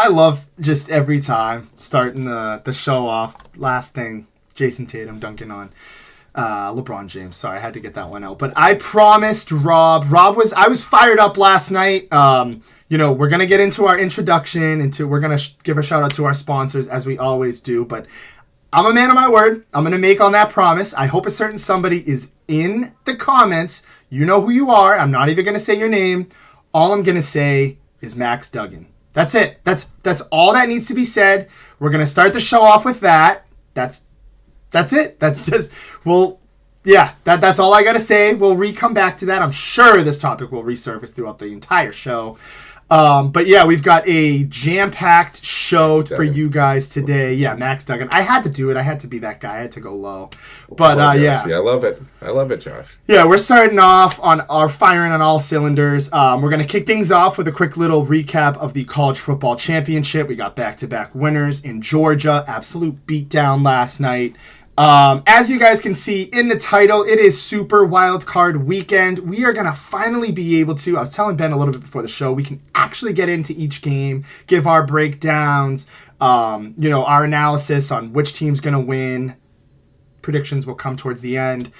I love just every time starting the show off. Last thing, Jason Tatum dunking on LeBron James. Sorry, I had to get that one out. But I promised Rob. I was fired up last night. We're gonna get into our introduction. We're gonna give a shout out to our sponsors as we always do. But I'm a man of my word. I'm gonna make on that promise. I hope a certain somebody is in the comments. You know who you are. I'm not even gonna say your name. All I'm gonna say is Max Duggan. That's it. That's all that needs to be said. We're gonna start the show off with that. That's it. That's just that's all I gotta say. We'll come back to that. I'm sure this topic will resurface throughout the entire show. But yeah, we've got a jam-packed show for you guys today. Yeah, Max Duggan. I had to do it. I had to be that guy. I had to go low. But yeah, I love it. I love it, Josh. Yeah, we're starting off on our firing on all cylinders. We're gonna kick things off with a quick little recap of the college football championship. We got back-to-back winners in Georgia. Absolute beatdown last night. As you guys can see in the title, it is Super Wild Card Weekend. We are going to finally be able to, I was telling Ben a little bit before the show, we can actually get into each game, give our breakdowns, our analysis on which team's going to win. Predictions will come towards the end.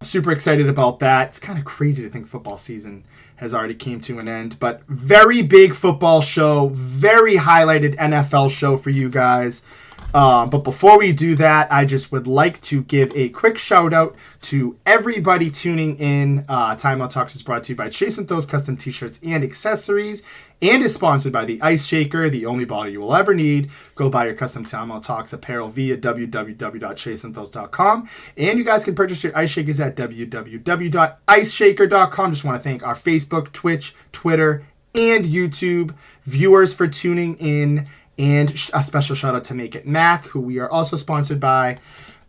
Super excited about that. It's kind of crazy to think football season has already came to an end, but very big football show, very highlighted NFL show for you guys. But before we do that, I just would like to give a quick shout out to everybody tuning in. Timeout Talks is brought to you by Chase and Those Custom T-shirts and accessories, and is sponsored by the Ice Shaker, the only bottle you will ever need. Go buy your custom Timeout Talks apparel via www.chaseandthose.com, and you guys can purchase your Ice Shakers at www.iceshaker.com. Just want to thank our Facebook, Twitch, Twitter, and YouTube viewers for tuning in. And a special shout out to Make It Mac, who we are also sponsored by.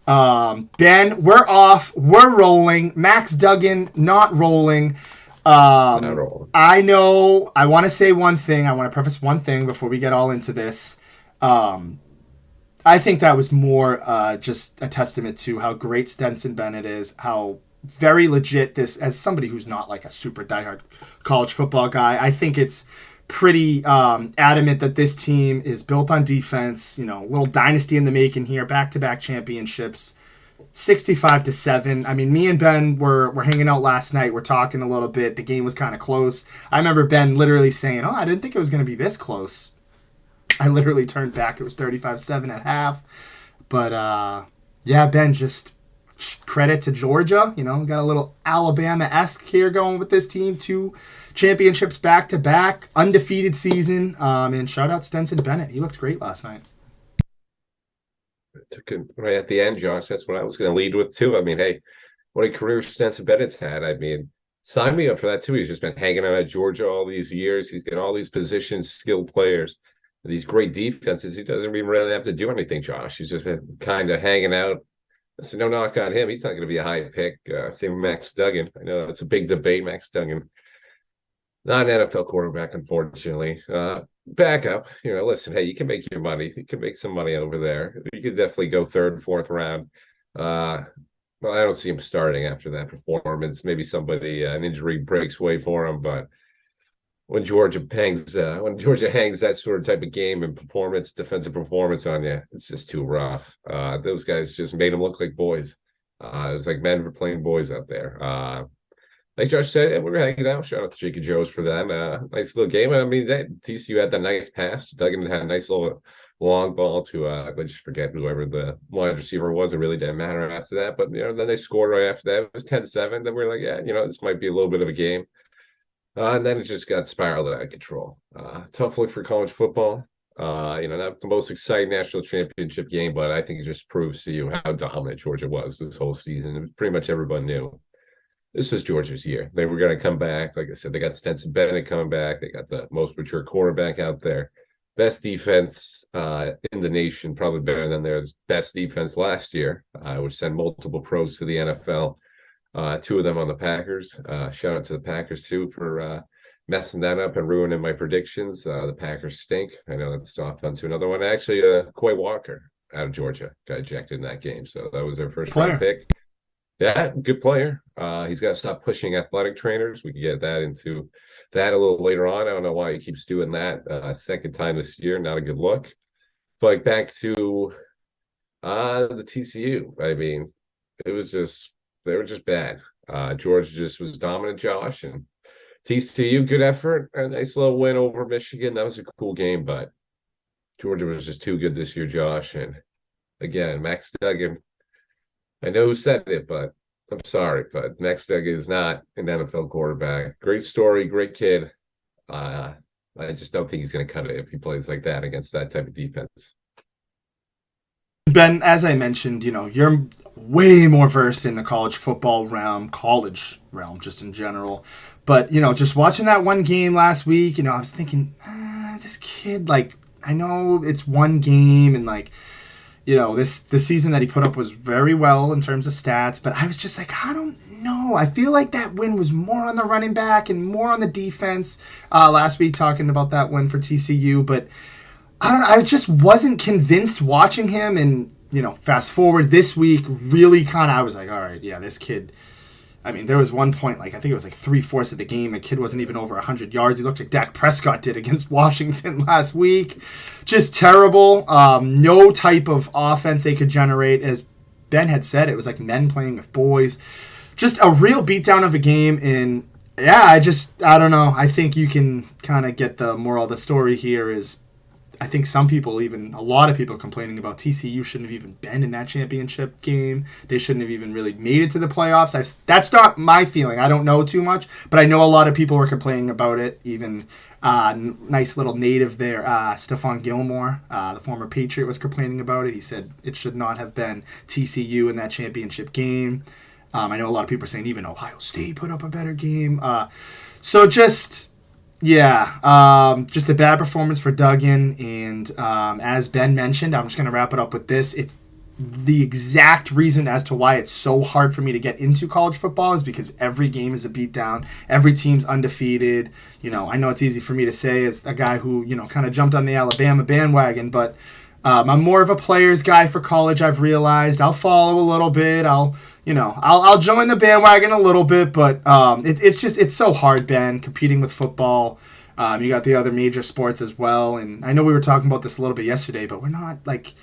Ben, we're off. We're rolling. Max Duggan, not rolling. Not rolling. I know. I want to say one thing. I want to preface one thing before we get all into this. I think that was more just a testament to how great Stetson Bennett is, how very legit this, as somebody who's not like a super diehard college football guy, I think it's pretty adamant that this team is built on defense. Little dynasty in the making here, back-to-back championships, 65-7. I mean, me and Ben were hanging out last night. We're talking a little bit. The game was kind of close. I remember Ben literally saying, I didn't think it was going to be this close. I literally turned back. It was 35-7 at half. But, yeah, Ben, just credit to Georgia. Got a little Alabama-esque here going with this team. 2 championships back-to-back, undefeated season, and shout out Stetson Bennett. He looked great last night. Took it right at the end, Josh. That's what I was going to lead with, too. I mean, hey, what a career Stetson Bennett's had. I mean, sign me up for that, too. He's just been hanging out at Georgia all these years. He's got all these position skilled players, these great defenses. He doesn't even really have to do anything, Josh. He's just been kind of hanging out. So no knock on him. He's not going to be a high pick. Same with Max Duggan. I know that's a big debate, Max Duggan. Not an NFL quarterback, unfortunately. Backup, listen, hey, you can make your money. You can make some money over there. You could definitely go 3rd, 4th round. Well, I don't see him starting after that performance. Maybe somebody, an injury breaks way for him. But when Georgia hangs that sort of type of game and defensive performance on you, it's just too rough. Those guys just made them look like boys. It was like men were playing boys out there. Like Josh said, we were hanging out. Shout out to Jake and Joe's for that. Nice little game. I mean, TCU had that nice pass. Duggan had a nice little long ball to, I just forget whoever the wide receiver was. It really didn't matter after that. But, then they scored right after that. It was 10-7. Then we were like, yeah, this might be a little bit of a game. And then it just got spiraled out of control. Tough look for college football. Not the most exciting national championship game, but I think it just proves to you how dominant Georgia was this whole season. It was pretty much everyone knew. This was Georgia's year. They were going to come back. Like I said, they got Stetson Bennett coming back. They got the most mature quarterback out there. Best defense in the nation, probably better than their best defense last year, which sent multiple pros to the NFL. 2 of them on the Packers. Shout out to the Packers, too, for messing that up and ruining my predictions. The Packers stink. I know that's off onto another one. Actually, Quay Walker out of Georgia got ejected in that game. So that was their first round pick. Yeah, good player. He's got to stop pushing athletic trainers. We can get that into that a little later on. I don't know why he keeps doing that. Second time this year, not a good look. But back to the TCU. I mean, it was just they were just bad. Georgia just was dominant, Josh, and TCU good effort, a nice little win over Michigan. That was a cool game, but Georgia was just too good this year, Josh. And again, Max Duggan. I know who said it, but I'm sorry, but Max Duggan is not an NFL quarterback. Great story, great kid. Uh, I just don't think he's going to cut it if he plays like that against that type of defense. Ben, as I mentioned, you're way more versed in the college football realm, college realm, just in general. But, just watching that one game last week, I was thinking, this kid, like, I know it's one game and, like, the season that he put up was very well in terms of stats, but I was just like, I don't know. I feel like that win was more on the running back and more on the defense last week, talking about that win for TCU, but I don't know. I just wasn't convinced watching him, and fast forward this week, really kind of I was like, all right, yeah, this kid. I mean, there was one point, like I think it was like 3/4 of the game, the kid wasn't even over 100 yards. He looked like Dak Prescott did against Washington last week. Just terrible. No type of offense they could generate. As Ben had said, it was like men playing with boys. Just a real beatdown of a game, and yeah, I don't know. I think you can kind of get the moral of the story here is I think some people, even a lot of people, complaining about TCU shouldn't have even been in that championship game. They shouldn't have even really made it to the playoffs. That's not my feeling. I don't know too much, but I know a lot of people were complaining about it. Even nice little native there, Stephon Gilmore, the former Patriot, was complaining about it. He said it should not have been TCU in that championship game. I know a lot of people are saying even Ohio State put up a better game. So just yeah, just a bad performance for Duggan. And as Ben mentioned, I'm just going to wrap it up with this. It's the exact reason as to why it's so hard for me to get into college football is because every game is a beatdown. Every team's undefeated. I know it's easy for me to say as a guy who, kind of jumped on the Alabama bandwagon, but I'm more of a players guy for college, I've realized. I'll follow a little bit. I'll join the bandwagon a little bit, but it's so hard, Ben, competing with football. You got the other major sports as well, and I know we were talking about this a little bit yesterday, but we're not like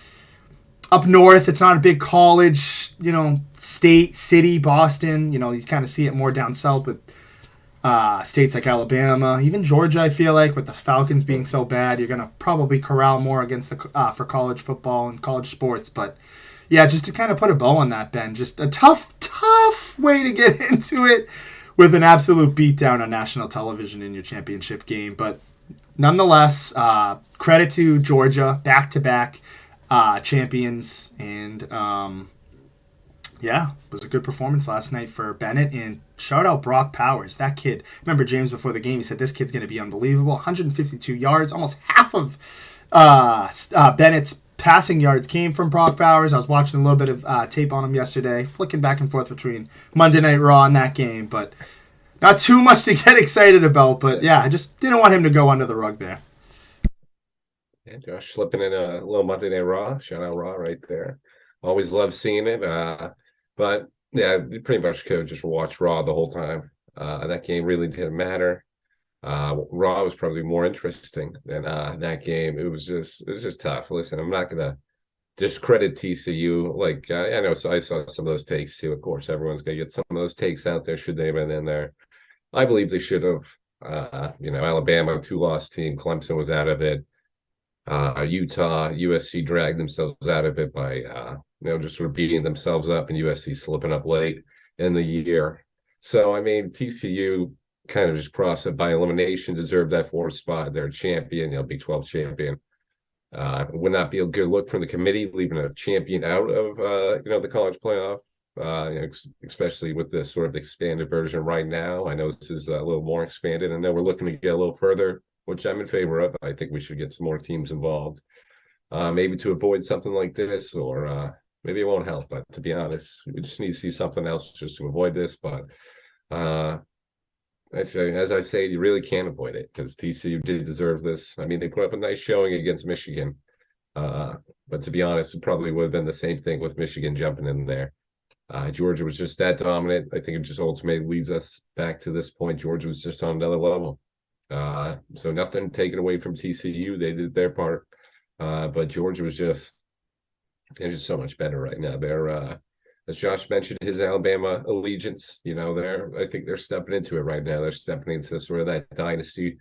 up north. It's not a big college, state, city, Boston. You kind of see it more down south with states like Alabama, even Georgia. I feel like with the Falcons being so bad, you're gonna probably corral more against the for college football and college sports, but. Yeah, just to kind of put a bow on that, Ben. Just a tough way to get into it with an absolute beatdown on national television in your championship game. But nonetheless, credit to Georgia, back-to-back champions. And, yeah, it was a good performance last night for Bennett. And shout out Brock Powers. That kid, remember James before the game, he said this kid's going to be unbelievable. 152 yards, almost half of Bennett's passing yards came from Brock Bowers. I was watching a little bit of tape on him yesterday, flicking back and forth between Monday Night Raw and that game, but not too much to get excited about. But yeah, I just didn't want him to go under the rug there. Yeah, Josh slipping in a little Monday Night Raw. Shout out Raw right there. Always love seeing it. But yeah, you pretty much could just watch Raw the whole time. That game really didn't matter. Raw was probably more interesting than that game. It was just tough. Listen, I'm not gonna discredit TCU. Like I know, so I saw some of those takes too. Of course, everyone's gonna get some of those takes out there. Should they have been in there? I believe they should have. Alabama, 2-loss team. Clemson was out of it. Utah, USC dragged themselves out of it by just sort of beating themselves up, and USC slipping up late in the year. So I mean, TCU kind of just crossed it by elimination, deserved that 4th spot. They're a champion, Big 12 champion. Would not be a good look from the committee, leaving a champion out of the college playoff, especially with this sort of expanded version right now. I know this is a little more expanded. I know we're looking to get a little further, which I'm in favor of. I think we should get some more teams involved, maybe to avoid something like this, or maybe it won't help. But to be honest, we just need to see something else just to avoid this. But actually, as I say, you really can't avoid it because TCU did deserve this. I mean, they put up a nice showing against Michigan. But to be honest, it probably would have been the same thing with Michigan jumping in there. Georgia was just that dominant. I think it just ultimately leads us back to this point. Georgia was just on another level. So nothing taken away from TCU. They did their part. But Georgia was they're just so much better right now. They're, as Josh mentioned, his Alabama allegiance, I think they're stepping into it right now. They're stepping into sort of that dynasty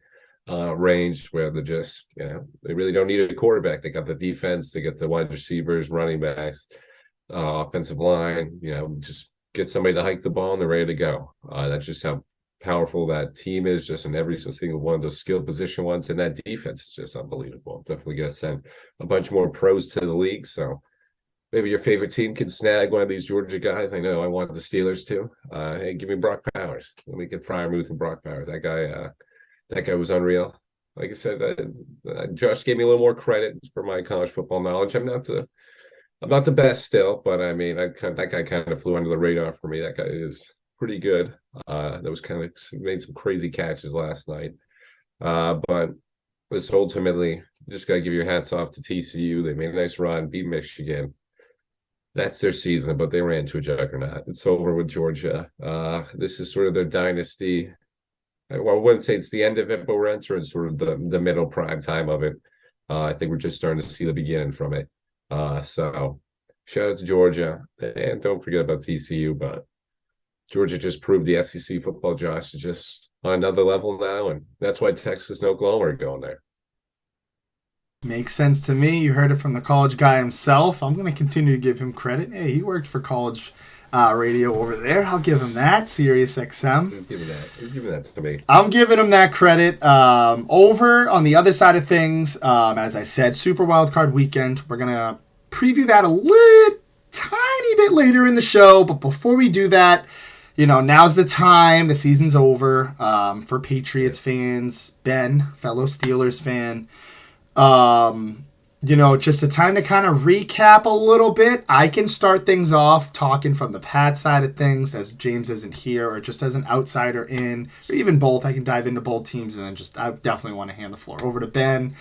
range where they really don't need a quarterback. They got the defense, they got the wide receivers, running backs, offensive line, just get somebody to hike the ball and they're ready to go. That's just how powerful that team is, just in every single one of those skill position ones. And that defense is just unbelievable. Definitely going to send a bunch more pros to the league. So maybe your favorite team can snag one of these Georgia guys. I know I want the Steelers too. Hey, give me Brock Powers. Let me get Freiermuth and Brock Powers. That guy was unreal. Like I said, Josh gave me a little more credit for my college football knowledge. I'm not the best still, but I mean, that guy kind of flew under the radar for me. That guy is pretty good. That was kind of made some crazy catches last night. But this ultimately, just got to give your hats off to TCU. They made a nice run, beat Michigan. That's their season, but they ran to a juggernaut. It's over with Georgia. This is sort of their dynasty. Well, I wouldn't say it's the end of it, but we're entering sort of the middle prime time of it. I think we're just starting to see the beginning from it. So shout out to Georgia, and don't forget about TCU. But Georgia just proved the SEC football, Josh, is just on another level now, and that's why Texas and Oklahoma are going there. Makes sense to me. You heard it from the college guy himself. I'm going to continue to give him credit. Hey, he worked for college radio over there. I'll give him that. Sirius XM. Give that to me. I'm giving him that credit. Over on the other side of things, as I said, Super Wildcard Weekend. We're going to preview that a little tiny bit later in the show. But before we do that, now's the time. The season's over for Patriots fans. Ben, fellow Steelers fan. Just a time to kind of recap a little bit. I can start things off talking from the Pat side of things, as James isn't here, or just as an outsider in, or even both. I can dive into both teams, and then I definitely want to hand the floor over to Ben.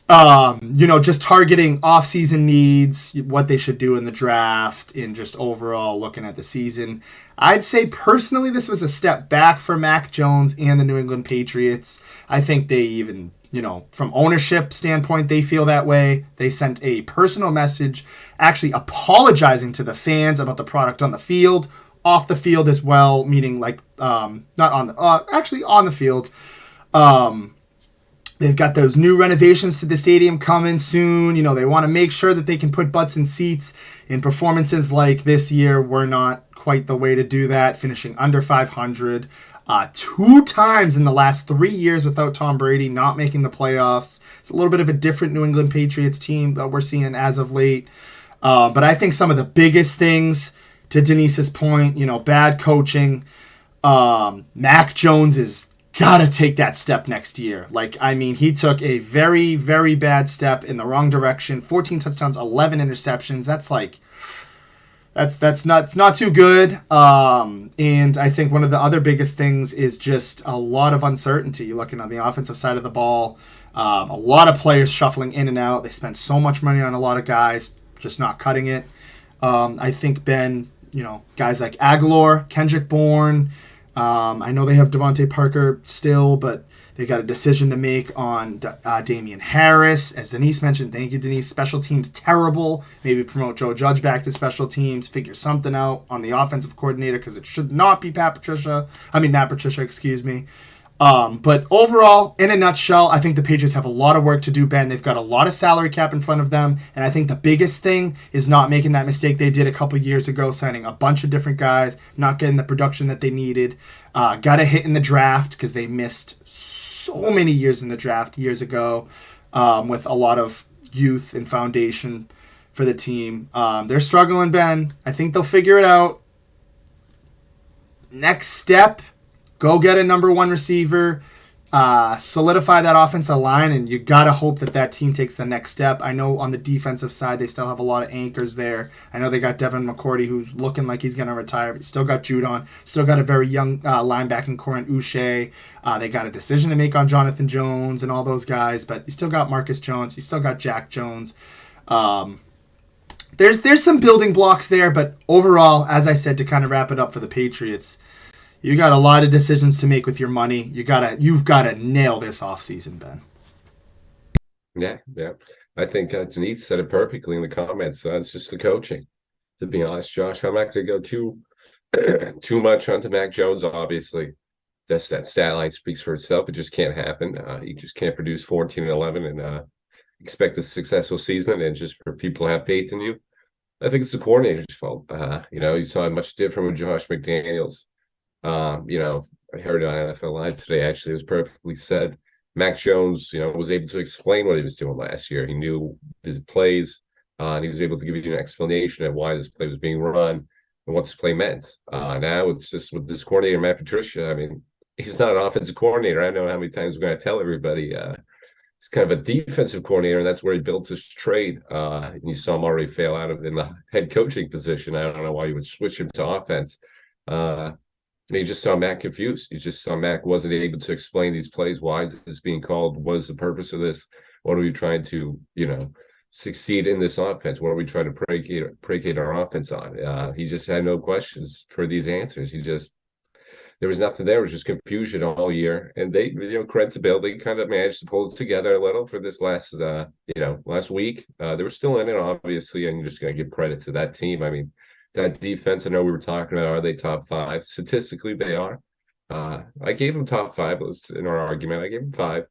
Just targeting off-season needs, what they should do in the draft, and just overall looking at the season. I'd say personally this was a step back for Mac Jones and the New England Patriots. I think they even, from ownership standpoint, they feel that way. They sent a personal message actually apologizing to the fans about the product on the field, off the field as well, meaning not on actually on the field. They've got those new renovations to the stadium coming soon. They want to make sure that they can put butts in seats. In performances like this year, we're not quite the way to do that, finishing under 500. 2 times in the last 3 years without Tom Brady, not making the playoffs. It's a little bit of a different New England Patriots team that we're seeing as of late. But I think some of the biggest things, to Denise's point, bad coaching. Mac Jones is got to take that step next year. He took a very, very bad step in the wrong direction. 14 touchdowns, 11 interceptions. That's not too good. And I think one of the other biggest things is just a lot of uncertainty. You're looking on the offensive side of the ball. A lot of players shuffling in and out. They spent so much money on a lot of guys, just not cutting it. I think, Ben, guys like Aguilar, Kendrick Bourne. I know they have Devontae Parker still, but they got a decision to make on Damian Harris. As Denise mentioned, thank you, Denise. Special teams terrible. Maybe promote Joe Judge back to special teams. Figure something out on the offensive coordinator, because it should not be Matt Patricia. Excuse me. But overall, in a nutshell, I think the Patriots have a lot of work to do, Ben. They've got a lot of salary cap in front of them, and I think the biggest thing is not making that mistake they did a couple years ago, signing a bunch of different guys, not getting the production that they needed. Got a hit in the draft because they missed so many years in the draft years ago with a lot of youth and foundation for the team. They're struggling, Ben. I think they'll figure it out. Next step, go get a number 1 receiver, solidify that offensive line, and you got to hope that team takes the next step. I know on the defensive side, they still have a lot of anchors there. I know they got Devin McCourty, who's looking like he's going to retire, but still got Judon, still got a very young linebacking core in Uche. They got a decision to make on Jonathan Jones and all those guys, but you still got Marcus Jones. You still got Jack Jones. there's some building blocks there, but overall, as I said, to kind of wrap it up for the Patriots, you got a lot of decisions to make with your money. You've got to nail this offseason, Ben. Yeah. I think Denise said it perfectly in the comments. It's just the coaching. To be honest, Josh, I'm not going to go too much onto Mac Jones. Obviously, that stat line speaks for itself. It just can't happen. You just can't produce 14-11 and expect a successful season. And just for people to have faith in you, I think it's the coordinator's fault. You saw it much different with Josh McDaniels. I heard it on NFL Live today. Actually, it was perfectly said. Mac Jones, was able to explain what he was doing last year. He knew the plays, and he was able to give you an explanation of why this play was being run and what this play meant. Now it's just with this coordinator, Matt Patricia. I mean, he's not an offensive coordinator. I don't know how many times we're going to tell everybody. He's kind of a defensive coordinator, and that's where he built his trade. And you saw him already fail out in the head coaching position. I don't know why you would switch him to offense. And you just saw Mac confused. You just saw Mac wasn't able to explain these plays. Why is this being called? What is the purpose of this? What are we trying to, succeed in this offense? What are we trying to placate our offense on? He just had no questions for these answers. There was nothing there. It was just confusion all year. And they, credit to Bill, they kind of managed to pull it together a little for this last week. They were still in it, obviously, and you're just going to give credit to that team. I mean, that defense, I know we were talking about, are they top 5? Statistically, they are. I gave them top 5. It was in our argument. I gave them 5.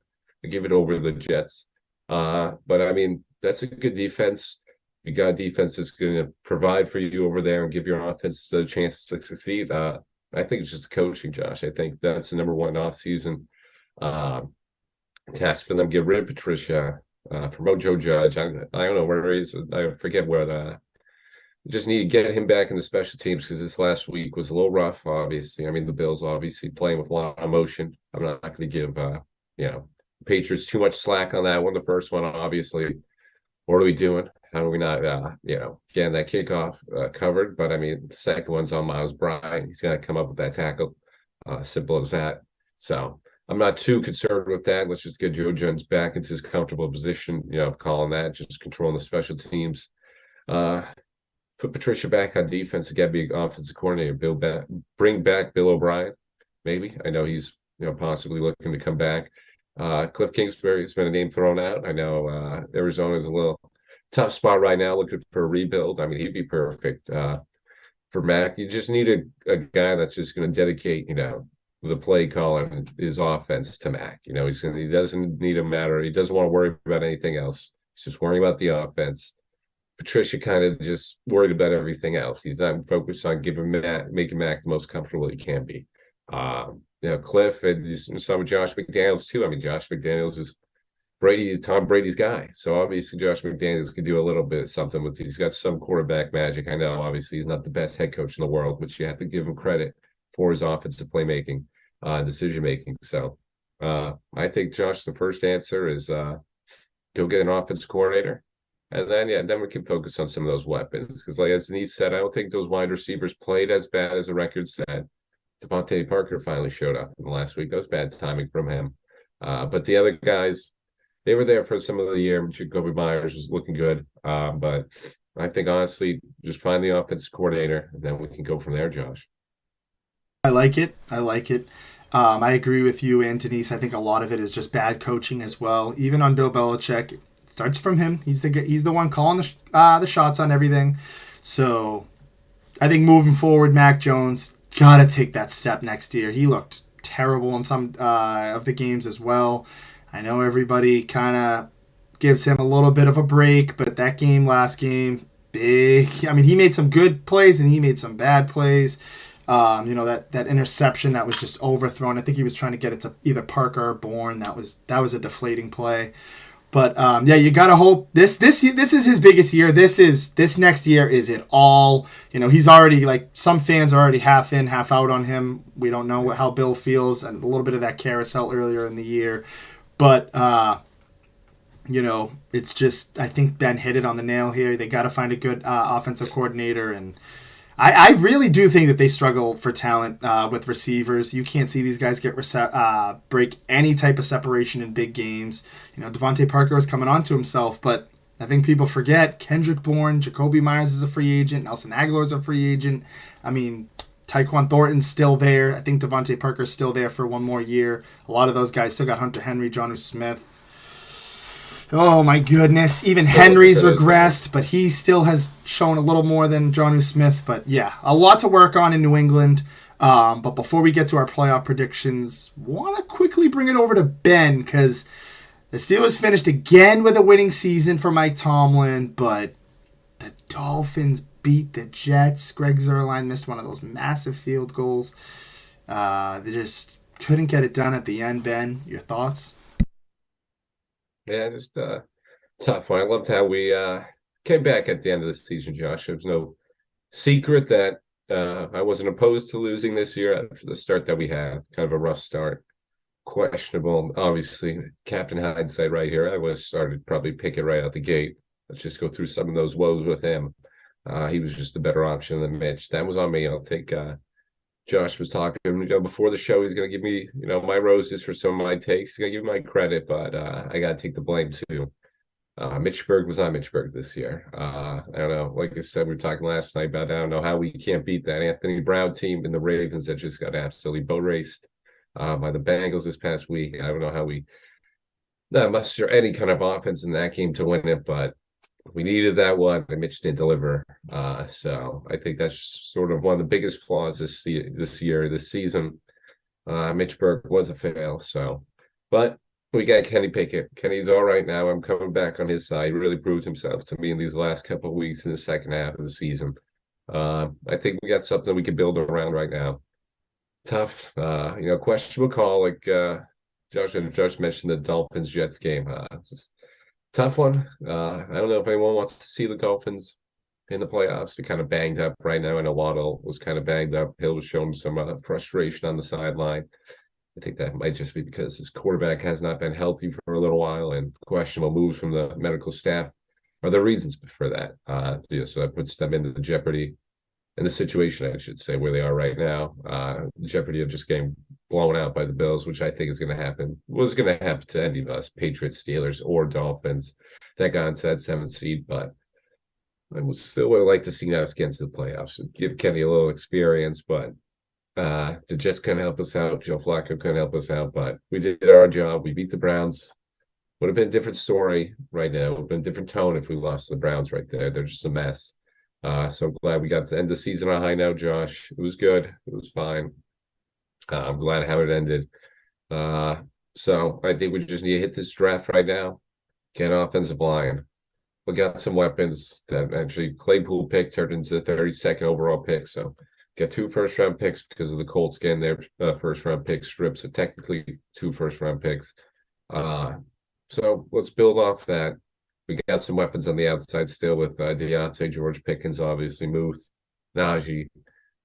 I gave it over the Jets. But, I mean, that's a good defense. You got a defense that's going to provide for you over there and give your offense a chance to succeed. I think it's just the coaching, Josh. I think that's the number one offseason task for them. Get rid of Patricia, promote Joe Judge. I don't know where he is. I forget where just need to get him back in the special teams because this last week was a little rough, obviously. I mean, the Bills obviously playing with a lot of emotion. I'm not going to give, Patriots too much slack on that one. The first one, obviously, what are we doing? How are we not, getting that kickoff covered? But, I mean, the second one's on Miles Bryant. He's going to come up with that tackle. Simple as that. So I'm not too concerned with that. Let's just get Joe Judge back into his comfortable position, calling that, just controlling the special teams. Put Patricia back on defense again, be offensive coordinator. Bring back Bill O'Brien, maybe. I know he's possibly looking to come back. Cliff Kingsbury has been a name thrown out. I know Arizona's a little tough spot right now, looking for a rebuild. I mean, he'd be perfect for Mac. You just need a guy that's just going to dedicate, the play calling his offense to Mac. He doesn't need a matter. He doesn't want to worry about anything else. He's just worrying about the offense. Patricia kind of just worried about everything else. He's not focused on making Mac the most comfortable he can be. Cliff, and you saw with Josh McDaniels too. I mean, Josh McDaniels is Tom Brady's guy. So obviously Josh McDaniels could do a little bit of something with it. He's got some quarterback magic. I know obviously he's not the best head coach in the world, but you have to give him credit for his offensive playmaking, decision making. So I think, Josh, the first answer is go get an offensive coordinator. And then we can focus on some of those weapons. Because like as Denise said, I don't think those wide receivers played as bad as the record said. Devontae Parker finally showed up in the last week. That was bad timing from him. But the other guys, they were there for some of the year. Jacoby Myers was looking good. But I think, honestly, just find the offensive coordinator, and then we can go from there, Josh. I like it. I agree with you and Denise. I think a lot of it is just bad coaching as well. Even on Bill Belichick, starts from him. He's the one calling the shots on everything. So I think moving forward, Mac Jones gotta take that step next year. He looked terrible in some of the games as well. I know everybody kind of gives him a little bit of a break, but that last game, big. I mean, he made some good plays and he made some bad plays. That interception that was just overthrown. I think he was trying to get it to either Parker or Bourne. That was a deflating play. But you gotta hope this is his biggest year. This next year is it all. He's already some fans are already half in, half out on him. We don't know how Bill feels, and a little bit of that carousel earlier in the year. But it's just, I think Ben hit it on the nail here. They got to find a good offensive coordinator, and I really do think that they struggle for talent with receivers. You can't see these guys get break any type of separation in big games. Devontae Parker was coming onto himself, but I think people forget Kendrick Bourne, Jacoby Myers is a free agent, Nelson Aguilar's a free agent. I mean, Tyquan Thornton's still there. I think Devontae Parker's still there for one more year. A lot of those guys still got Hunter Henry, Jonnu Smith. Oh my goodness. Even still Henry's regressed, but he still has shown a little more than Jonnu Smith. But yeah, a lot to work on in New England. But before we get to our playoff predictions, want to quickly bring it over to Ben, because the Steelers finished again with a winning season for Mike Tomlin, but the Dolphins beat the Jets. Greg Zuerlein missed one of those massive field goals. They just couldn't get it done at the end. Ben, your thoughts? Yeah, just tough one. I loved how we came back at the end of the season, Josh. There's no secret that I wasn't opposed to losing this year after the start that we had. Kind of a rough start. Questionable, obviously. Captain hindsight right here. I would have started probably Pickett right out the gate. Let's just go through some of those woes with him. He was just a better option than Mitch. That was on me. I'll take Josh was talking before the show. He's going to give me my roses for some of my takes. He's going to give me my credit, but I got to take the blame too. Mitch Berg was not Mitch Berg this year. I don't know. Like I said, we were talking last night about I don't know how we can't beat that Anthony Brown team and the Ravens that just got absolutely boat raced by the Bengals this past week. I don't know how we not muster any kind of offense in that game to win it, but we needed that one, and Mitch didn't deliver. So I think that's sort of one of the biggest flaws this season. Mitch Berg was a fail. So, but we got Kenny Pickett. Kenny's all right now. I'm coming back on his side. He really proved himself to me in these last couple of weeks in the second half of the season. I think we got something we can build around right now. Tough, questionable call. Like Josh mentioned the Dolphins-Jets game. Just tough one. I don't know if anyone wants to see the Dolphins in the playoffs. They're kind of banged up right now. I know Waddle was kind of banged up. Hill was showing some frustration on the sideline. I think that might just be because his quarterback has not been healthy for a little while, and questionable moves from the medical staff are the reasons for that. So that puts them into the jeopardy in the situation, I should say, where they are right now. Jeopardy of just getting blown out by the Bills, which I think is going to happen. Was going to happen to any of us, Patriots, Steelers, or Dolphins that got into that 7th seed. But I would still like to see us get into the playoffs. Give Kenny a little experience, but they just couldn't help us out. Joe Flacco couldn't help us out, but we did our job. We beat the Browns. Would have been a different story right now. Would have been a different tone if we lost the Browns right there. They're just a mess. So glad we got to end the season on a high note, Josh. It was good. It was fine. I'm glad how it ended. So I think we just need to hit this draft right now. Get an offensive line. We got some weapons that actually Claypool pick turned into the 32nd overall pick. So get 2 first-round picks because of the Colts getting their first-round pick stripped. So technically 2 first-round picks. So let's build off that. We got some weapons on the outside still with Deontay, George Pickens, obviously, Muth, Najee.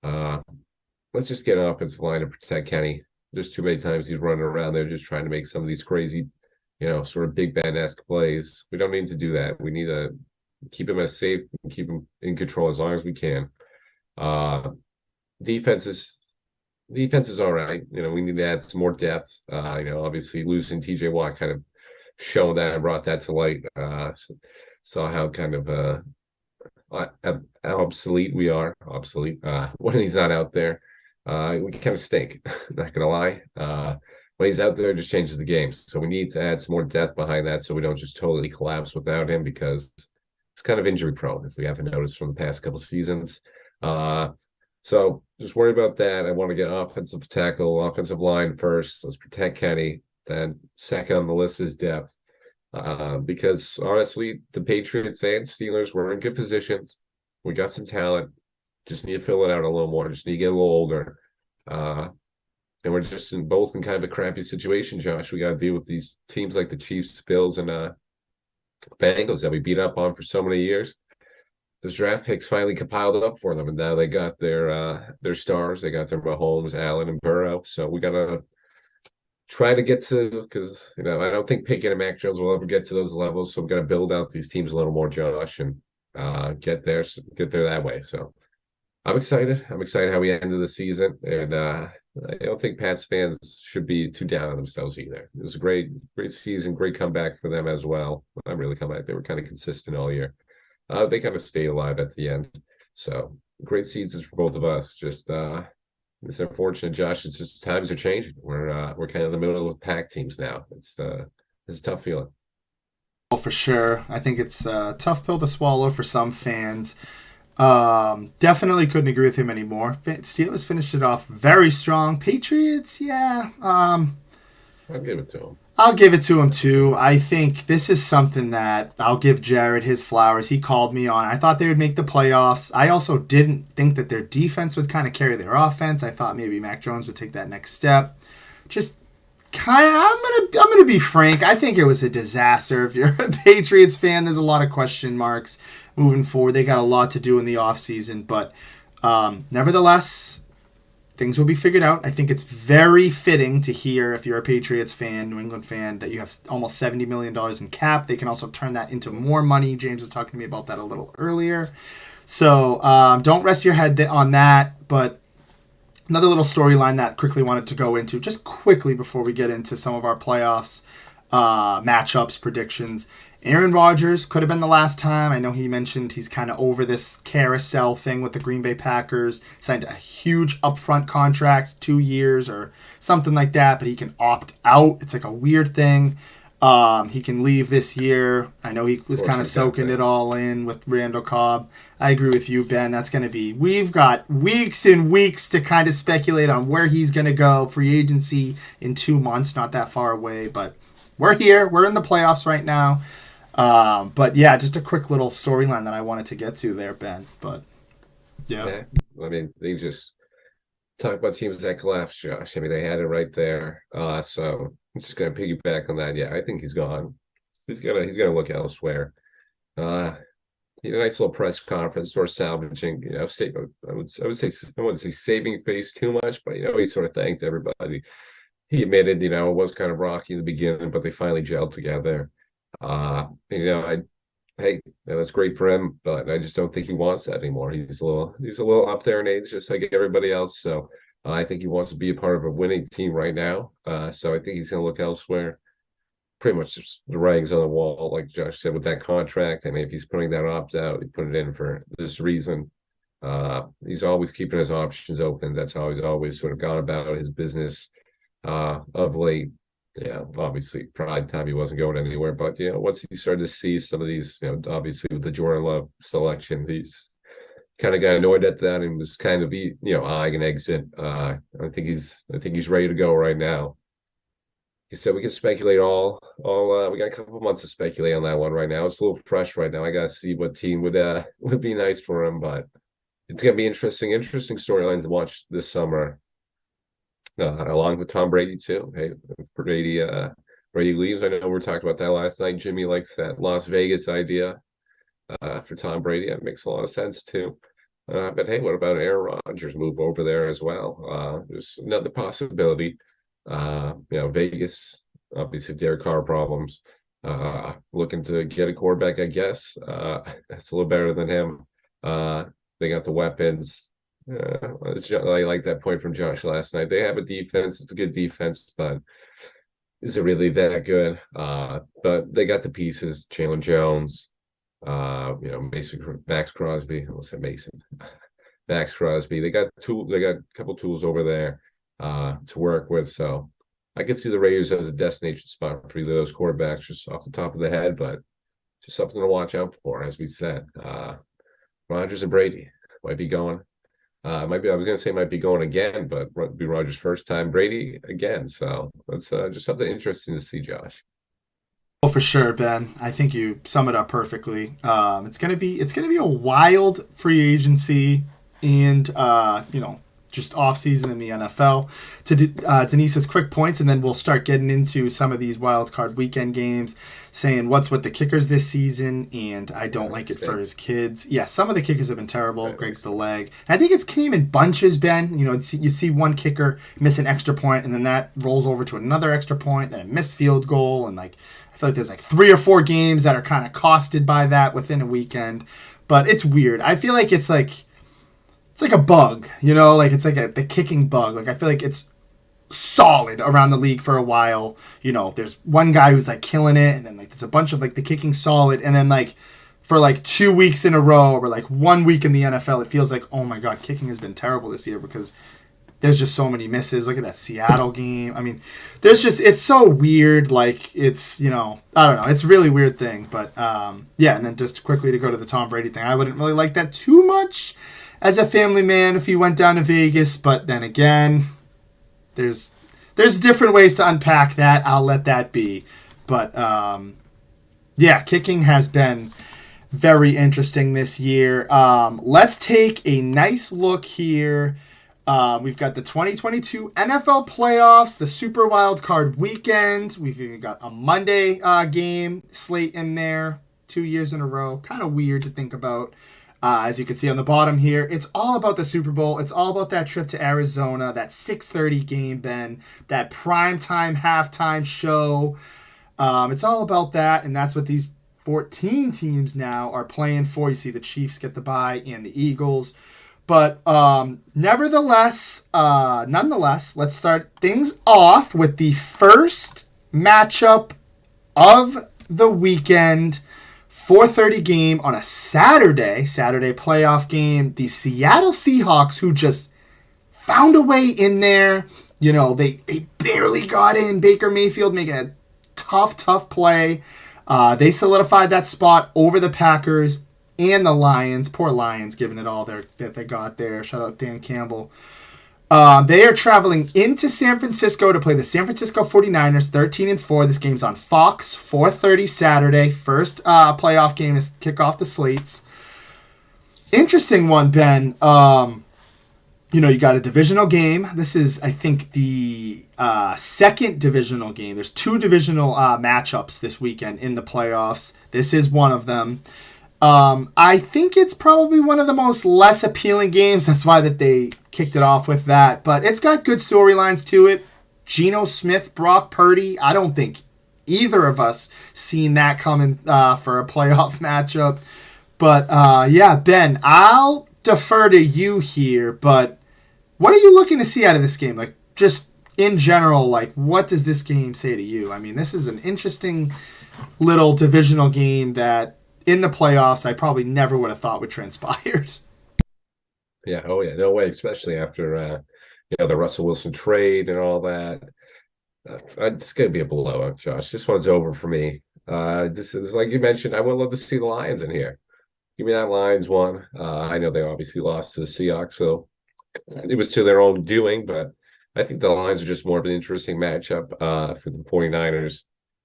Let's just get an offensive line to protect Kenny. There's too many times he's running around there just trying to make some of these crazy, sort of Big Ben-esque plays. We don't need to do that. We need to keep him as safe and keep him in control as long as we can. Defense is all right. We need to add some more depth. Obviously losing TJ Watt kind of showed that and brought that to light. Saw how kind of how obsolete we are. When he's not out there. We kind of stink, not gonna lie. When he's out there, it just changes the game. So we need to add some more depth behind that so we don't just totally collapse without him, because it's kind of injury prone, if we haven't noticed from the past couple of seasons. So just worry about that. I want to get offensive tackle, offensive line first. Let's protect Kenny. Then second on the list is depth. Because honestly, the Patriots and Steelers were in good positions. We got some talent. Just need to fill it out a little more. Just need to get a little older. And we're just both in kind of a crappy situation, Josh. We got to deal with these teams like the Chiefs, Bills, and Bengals that we beat up on for so many years. Those draft picks finally compiled up for them, and now they got their stars. They got their Mahomes, Allen, and Burrow. So we got to try to get to, because I don't think Pickett and Mac Jones will ever get to those levels. So we've got to build out these teams a little more, Josh, and get there that way. So I'm excited. I'm excited how we ended the season, and I don't think Pats fans should be too down on themselves either. It was a great season, great comeback for them as well. Not really comeback; they were kind of consistent all year. They kind of stayed alive at the end, so great seasons for both of us. Just it's unfortunate, Josh. It's just times are changing. We're kind of in the middle of pack teams now. It's a tough feeling. Well, for sure. I think it's a tough pill to swallow for some fans. Definitely couldn't agree with him anymore. Steelers finished it off very strong. Patriots, yeah. I'll give it to them. I'll give it to him too. I think this is something that I'll give Jared his flowers. He called me on. I thought they would make the playoffs. I also didn't think that their defense would kind of carry their offense. I thought maybe Mac Jones would take that next step. Just kind of, I'm gonna be frank. I think it was a disaster. If you're a Patriots fan, there's a lot of question marks moving forward. They got a lot to do in the offseason, but nevertheless, things will be figured out. I think it's very fitting to hear, if you're a Patriots fan, New England fan, that you have almost $70 million in cap. They can also turn that into more money. James was talking to me about that a little earlier. So don't rest your head on that. But another little storyline that quickly wanted to go into, just quickly before we get into some of our playoffs, matchups, predictions. Aaron Rodgers could have been the last time. I know he mentioned he's kind of over this carousel thing with the Green Bay Packers. Signed a huge upfront contract, 2 years or something like that, but he can opt out. It's like a weird thing. He can leave this year. I know he was kind of soaking it all in with Randall Cobb. I agree with you, Ben. That's going to be... We've got weeks and weeks to kind of speculate on where he's going to go. Free agency in 2 months, not that far away, but we're here. We're in the playoffs right now. But yeah, just a quick little storyline that I wanted to get to there, Ben. But yeah. I mean, they just talk about teams that collapsed, Josh. I mean, they had it right there. So I'm just gonna piggyback on that. Yeah, I think he's gone. He's gonna look elsewhere. He had a nice little press conference, sort of salvaging, statement. I would say I wouldn't say saving face too much, but he sort of thanked everybody. He admitted, it was kind of rocky in the beginning, but they finally gelled together. Hey, that's great for him, but I just don't think he wants that anymore. He's a little up there in age, just like everybody else. So I think he wants to be a part of a winning team right now. So I think he's going to look elsewhere. Pretty much just the writings on the wall, like Josh said, with that contract. I mean, if he's putting that opt out, he put it in for this reason. He's always keeping his options open. That's how he's always sort of gone about his business of late. Yeah, obviously, prime time he wasn't going anywhere. But once he started to see some of these, obviously with the Jordan Love selection, he's kind of got annoyed at that and was kind of eyeing an exit. I think he's ready to go right now. He said we can speculate all. We got a couple of months to speculate on that one right now. It's a little fresh right now. I gotta see what team would be nice for him, but it's gonna be interesting storylines to watch this summer. Along with Tom Brady too. Hey, if Brady leaves, I know we were talking about that last night. Jimmy likes that Las Vegas idea for Tom Brady. That makes a lot of sense too. But hey, what about Aaron Rodgers move over there as well? There's another possibility. Vegas, obviously Derek Carr problems. Looking to get a quarterback, I guess. That's a little better than him. They got the weapons. I like that point from Josh last night. They have a defense. It's a good defense, but is it really that good? But they got the pieces. Jalen Jones, Mason, Max Crosby. I almost said Mason. Max Crosby. They got a couple tools over there to work with. So I could see the Raiders as a destination spot for either of those quarterbacks, just off the top of the head, but just something to watch out for, as we said. Rodgers and Brady might be going. I was going to say might be going again, but it'd be Rodgers' first time, Brady again. So that's just something interesting to see, Josh. Well, for sure, Ben. I think you sum it up perfectly. It's gonna be a wild free agency and just off season in the NFL. To Denise's quick points, and then we'll start getting into some of these wild card weekend games, saying what's with the kickers this season, and I don't like it for his kids. Yeah, some of the kickers have been terrible. Greg's the leg. And I think it's came in bunches, Ben. You see one kicker miss an extra point, and then that rolls over to another extra point, then a missed field goal, and I feel like there's 3 or 4 games that are kind of costed by that within a weekend. But it's weird. I feel like it's it's like a bug, like it's like the kicking bug. Like I feel like it's solid around the league for a while. There's one guy who's like killing it, and then like there's a bunch of like the kicking solid, and then like for like 2 weeks in a row or like 1 week in the NFL, it feels like, oh my god, kicking has been terrible this year because there's just so many misses. Look at that Seattle game. I mean, it's so weird. Like it's, I don't know. It's a really weird thing, but yeah. And then just quickly to go to the Tom Brady thing, I wouldn't really like that too much as a family man if he went down to Vegas, but then again, there's different ways to unpack that. I'll let that be. But yeah, kicking has been very interesting this year. Let's take a nice look here. We've got the 2022 NFL playoffs, the Super Wild Card weekend. We've even got a Monday game slate in there, 2 years in a row. Kind of weird to think about. As you can see on the bottom here, it's all about the Super Bowl. It's all about that trip to Arizona, that 6:30 game, Ben, that primetime halftime show. It's all about that, and that's what these 14 teams now are playing for. You see the Chiefs get the bye and the Eagles. But nonetheless, let's start things off with the first matchup of the weekend. 4:30 game on a Saturday playoff game. The Seattle Seahawks, who just found a way in there. They barely got in. Baker Mayfield making a tough play. They solidified that spot over the Packers and the Lions. Poor Lions, giving it all that they got there. Shout out Dan Campbell. They are traveling into San Francisco to play the San Francisco 49ers, 13-4. This game's on Fox, 4:30 Saturday. First playoff game is kick off the slates. Interesting one, Ben. You got a divisional game. This is, I think, the second divisional game. There's two divisional matchups this weekend in the playoffs. This is one of them. I think it's probably one of the most less appealing games. That's why that they kicked it off with that. But it's got good storylines to it. Geno Smith, Brock Purdy. I don't think either of us seen that coming for a playoff matchup. But yeah, Ben, I'll defer to you here. But what are you looking to see out of this game? Like, just in general, like, what does this game say to you? I mean, this is an interesting little divisional game that in the playoffs, I probably never would have thought would transpire. Yeah. Oh, yeah. No way. Especially after, the Russell Wilson trade and all that. It's going to be a blowout, Josh. This one's over for me. This is, like you mentioned, I would love to see the Lions in here. Give me that Lions one. I know they obviously lost to the Seahawks, so it was to their own doing, but I think the Lions are just more of an interesting matchup for the 49ers.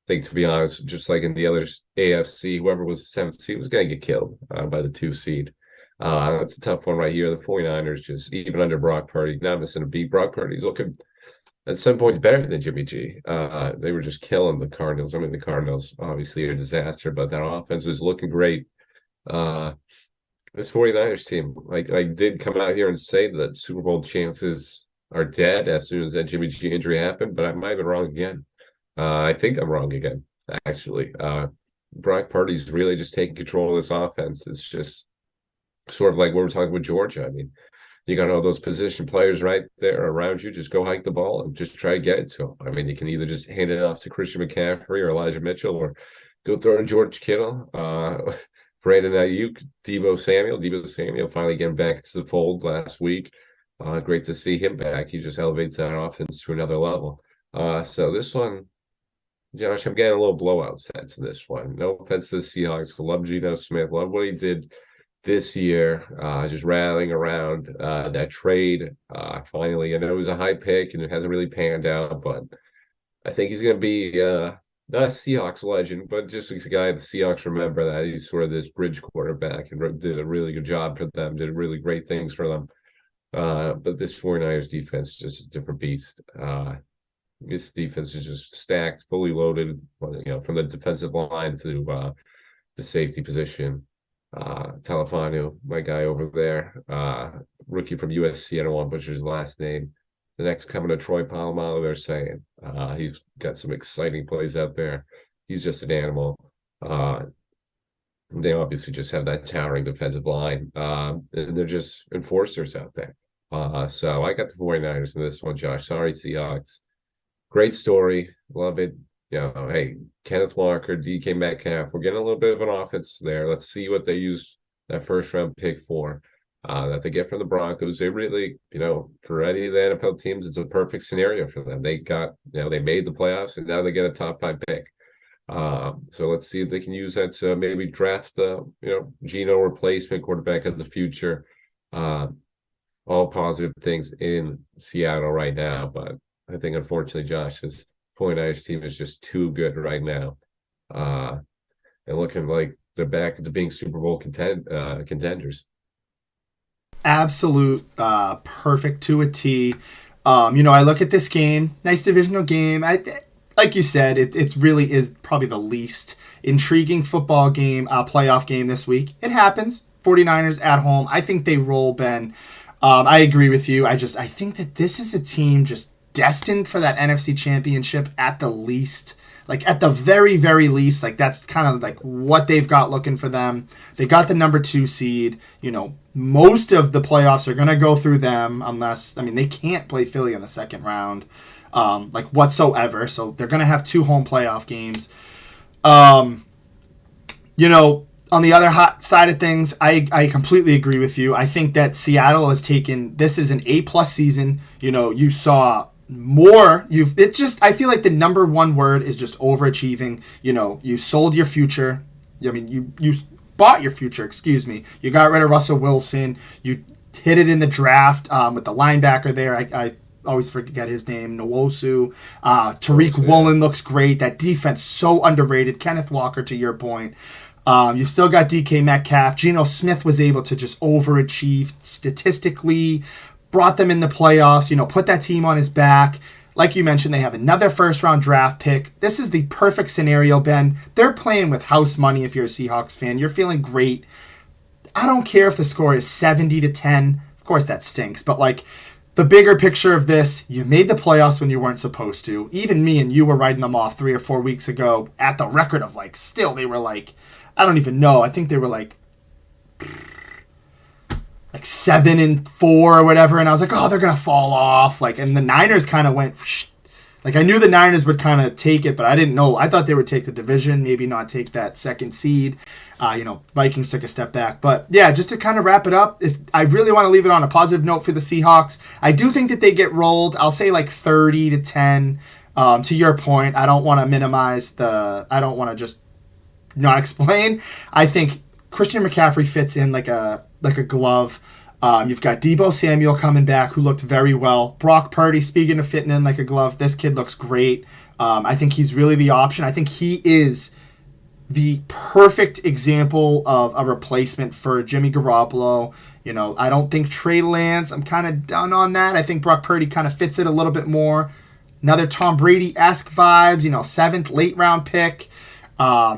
I think, to be honest, just like in the other AFC, whoever was the seventh seed was going to get killed by the 2 seed. That's a tough one right here. The 49ers, just even under Brock Purdy, not missing a beat. Brock Purdy's looking at some points better than Jimmy G. They were just killing the Cardinals. I mean, the Cardinals obviously are a disaster, but that offense is looking great. This 49ers team, like I did come out here and say that Super Bowl chances are dead as soon as that Jimmy G injury happened, but I might have been wrong again. I think I'm wrong again, actually. Brock Purdy's really just taking control of this offense. It's just sort of like what we're talking with Georgia. I mean, you got all those position players right there around you. Just go hike the ball and just try to get it to them. I mean, you can either just hand it off to Christian McCaffrey or Elijah Mitchell, or go throw to George Kittle, Brandon Ayuk, Debo Samuel finally getting back into the fold last week. Great to see him back. He just elevates that offense to another level. So this one, Josh, I'm getting a little blowout sense in this one. No offense to the Seahawks. I love Geno Smith. Love what he did this year. Just rallying around that trade. Finally, I know it was a high pick and it hasn't really panned out, but I think he's going to be not a Seahawks legend, but just a guy the Seahawks remember, that he's sort of this bridge quarterback and did a really good job for them, did really great things for them. But this 49ers defense is just a different beast. This defense is just stacked, fully loaded, from the defensive line to the safety position. Talafanu, my guy over there, rookie from USC. I don't want to butcher his last name. The next coming to Troy Polamalu, they're saying. He's got some exciting plays out there. He's just an animal. They obviously just have that towering defensive line. And they're just enforcers out there. So I got the 49ers in this one, Josh. Sorry, Seahawks. Great story. Love it. Hey, Kenneth Walker, DK Metcalf. We're getting a little bit of an offense there. Let's see what they use that first round pick for. That they get from the Broncos. They really, for any of the NFL teams, it's a perfect scenario for them. They got, they made the playoffs and now they get a top 5 pick. So let's see if they can use that to maybe draft Geno replacement quarterback of the future. All positive things in Seattle right now, but I think unfortunately, Josh, this 49ers team is just too good right now. And looking like they're back to being Super Bowl contenders. Absolute perfect to a T. I look at this game, nice divisional game. Like you said, it really is probably the least intriguing football game, playoff game this week. It happens. 49ers at home. I think they roll, Ben. I agree with you. I think that this is a team just destined for that NFC Championship at the least. Like, at the very, very least, like, that's kind of like what they've got looking for them. They got the number 2 seed. Most of the playoffs are going to go through them unless, they can't play Philly in the second round, whatsoever. So they're going to have 2 home playoff games. On the other hot side of things, I completely agree with you. I think that Seattle has taken, this is an A+ season. You saw more. I feel like the number one word is just overachieving. You sold your future. You bought your future, excuse me. You got rid of Russell Wilson. You hit it in the draft with the linebacker there. I always forget his name, Nwosu. Tariq Woolen looks great. That defense, so underrated. Kenneth Walker, to your point. You've still got DK Metcalf. Geno Smith was able to just overachieve statistically, brought them in the playoffs, put that team on his back. Like you mentioned, they have another first-round draft pick. This is the perfect scenario, Ben. They're playing with house money if you're a Seahawks fan. You're feeling great. I don't care if the score is 70-10. Of course, that stinks. But, the bigger picture of this, you made the playoffs when you weren't supposed to. Even me and you were writing them off 3 or 4 weeks ago at the record of, still they were I don't even know. I think they were 7-4 or whatever, and I was like, oh, they're gonna fall off. And the Niners kind of went. I knew the Niners would kind of take it, but I didn't know. I thought they would take the division, maybe not take that second seed. Vikings took a step back, but yeah, just to kind of wrap it up, if I really want to leave it on a positive note for the Seahawks, I do think that they get rolled. I'll say 30-10. To your point, I don't want to minimize I don't want to just not explain. I think Christian McCaffrey fits in like a glove. You've got Deebo Samuel coming back, who looked very well. Brock Purdy, speaking of fitting in like a glove, this kid looks great. I think he's really the option. I think he is the perfect example of a replacement for Jimmy Garoppolo. I don't think Trey Lance, I'm kind of done on that. I think Brock Purdy kind of fits it a little bit more. Another Tom Brady-esque vibes, 7th late round pick.